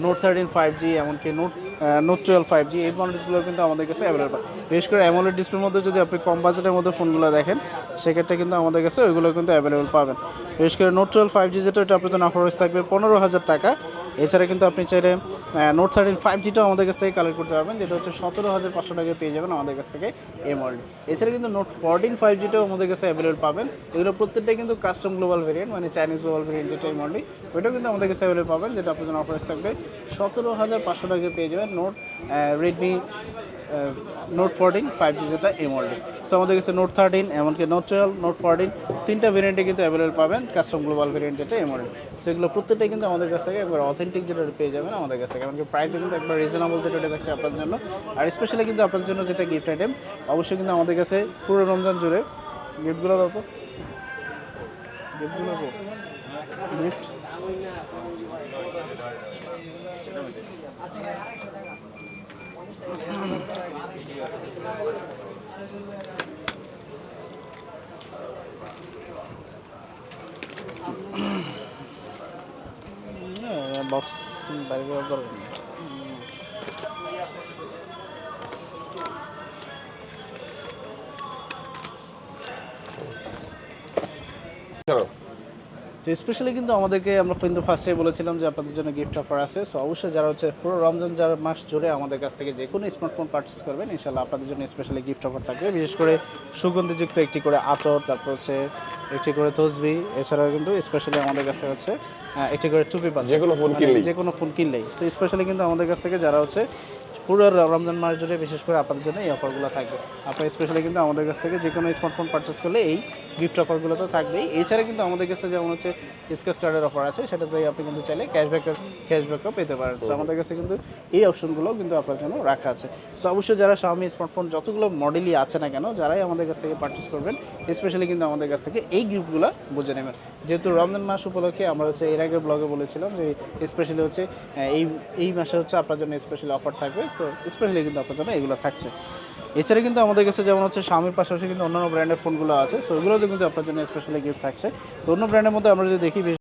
B: নোট 13 5G এমনকি নোট 12 5G এই মডেলগুলো কিন্তু আমাদের কাছে অ্যাভেলেবল। বিশেষ করে অ্যামোলেড ডিসপ্লের মধ্যে যদি আপনি কম বাজেটের মধ্যে ফোনগুলো দেখেন সেক্ষেত্রে কিন্তু আমাদের কাছে ওইগুলো কিন্তু অ্যাভেলেবল পাবেন। বিশেষ করে নোট 12 5G যেটা, এটা আপনার জন্য অফার থাকবে 15,000 টাকা। এছাড়া কিন্তু আপনি চাইলে নোট 13 5Gটাও আমাদের কাছ থেকে কালেক্ট করতে পারবেন, যেটা হচ্ছে 17,500 টাকায় পেয়ে যাবেন আমাদের কাছ থেকে এই মডেল। এছাড়া কিন্তু নোট 14 5Gটাও আমাদের কাছে অ্যাভেলেবল পাবেন। এগুলো প্রত্যেকটাই কিন্তু কাস্টম গ্লোবাল ভেরিয়েন্ট, মানে চাইনিজ গ্লোবাল ভেরিয়েন্ট যেটা এই মডেল, ওইটাও কিন্তু আমাদের কাছে অ্যাভেলেবল পাবেন, যেটা আপনার জন্য অফার থাকবে 17,500 টাকায় পেয়ে যাবেন রেডমি নোট 14 5G যেটা এই মডেল। সো আমাদের কাছে নোট 13 এমনকি নোট 12 নোট 14 তিনটা ভেরিয়েন্টে কিন্তু অ্যাভেলেবল পাবেন, কাস্টম গ্লোবাল ভেরিয়েন্ট যেটা এই মডেল। সেগুলো প্রত্যেকটাই কিন্তু আমাদের কাছ থেকে একবার অথেন্টিক যেটা পেয়ে যাবেন আমাদের কাছ থেকে, এমনকি প্রাইসও কিন্তু একবার রিজনেবল যেটা এটা থাকছে আপনাদের জন্য। আর স্পেশালি কিন্তু আপনাদের জন্য যেটা গিফট আইটেম, অবশ্যই কিন্তু আমাদের কাছে পুরো রমজান জুড়ে গিফটগুলো দাও তো, গিফটগুলো গিফট বক্স বাইরে করার দরকার নেই।
A: চলো
B: তো স্পেশালি কিন্তু আমাদেরকে আমরা কিন্তু ফার্স্টে বলেছিলাম যে আপনাদের জন্য গিফট অফার আছে। সো অবশ্যই যারা হচ্ছে পুরো রমজান যারা মাস জুড়ে আমাদের কাছ থেকে যে কোনো স্মার্টফোন পারচেস করবেন, ইনশাল্লাহ আপনাদের জন্য স্পেশালি গিফট অফার থাকবে। বিশেষ করে সুগন্ধিযুক্ত একটি করে আতর, তারপর হচ্ছে একটি করে তসবি, এছাড়াও কিন্তু স্পেশালি আমাদের কাছে হচ্ছে একটি করে টুপি পাচ্ছে
A: যে কোনো ফোন কিনলেই,
B: যে কোনো ফোন কিনলেই। সো স্পেশালি কিন্তু আমাদের কাছ থেকে যারা হচ্ছে পুরো রমজান মাস জুড়ে বিশেষ করে আপনাদের জন্য এই অফারগুলো থাকবে। আপনার স্পেশালি কিন্তু আমাদের কাছ থেকে যে কোনো স্মার্টফোন পারচেস করলে এই গিফট অফারগুলো তো থাকবেই। এছাড়া কিন্তু আমাদের কাছে যেমন হচ্ছে স্ক্র্যাচ কার্ডের অফার আছে, সেটাতে আপনি কিন্তু চাইলে ক্যাশব্যাকও পেতে পারেন। সো আমাদের কাছে কিন্তু এই অপশনগুলো কিন্তু আপনার জন্য রাখা আছে। সো অবশ্যই যারা Xiaomi স্মার্টফোন যতগুলো মডেলই আছে না কেন, যারাই আমাদের কাছ থেকে পারচেস করবেন, স্পেশালি কিন্তু আমাদের কাছ থেকে এই গিফটগুলো বুঝে নেবেন। যেহেতু রমজান মাস উপলক্ষে আমরা হচ্ছে এর আগে ব্লগে বলেছিলাম যে স্পেশালি হচ্ছে এই মাসে হচ্ছে আপনার জন্য স্পেশালি অফার থাকবে, তো স্পেশালি কিন্তু আপনার জন্য এগুলো থাকছে। এছাড়া কিন্তু আমাদের কাছে যেমন হচ্ছে Xiaomiর পাশাপাশি কিন্তু অন্যান্য ব্র্যান্ডের ফোনগুলো আছে, সো ওগুলোতে কিন্তু আপনার জন্য স্পেশালি গিফট থাকছে। তো অন্য ব্র্যান্ডের মধ্যে আমরা যদি দেখি, বিশেষ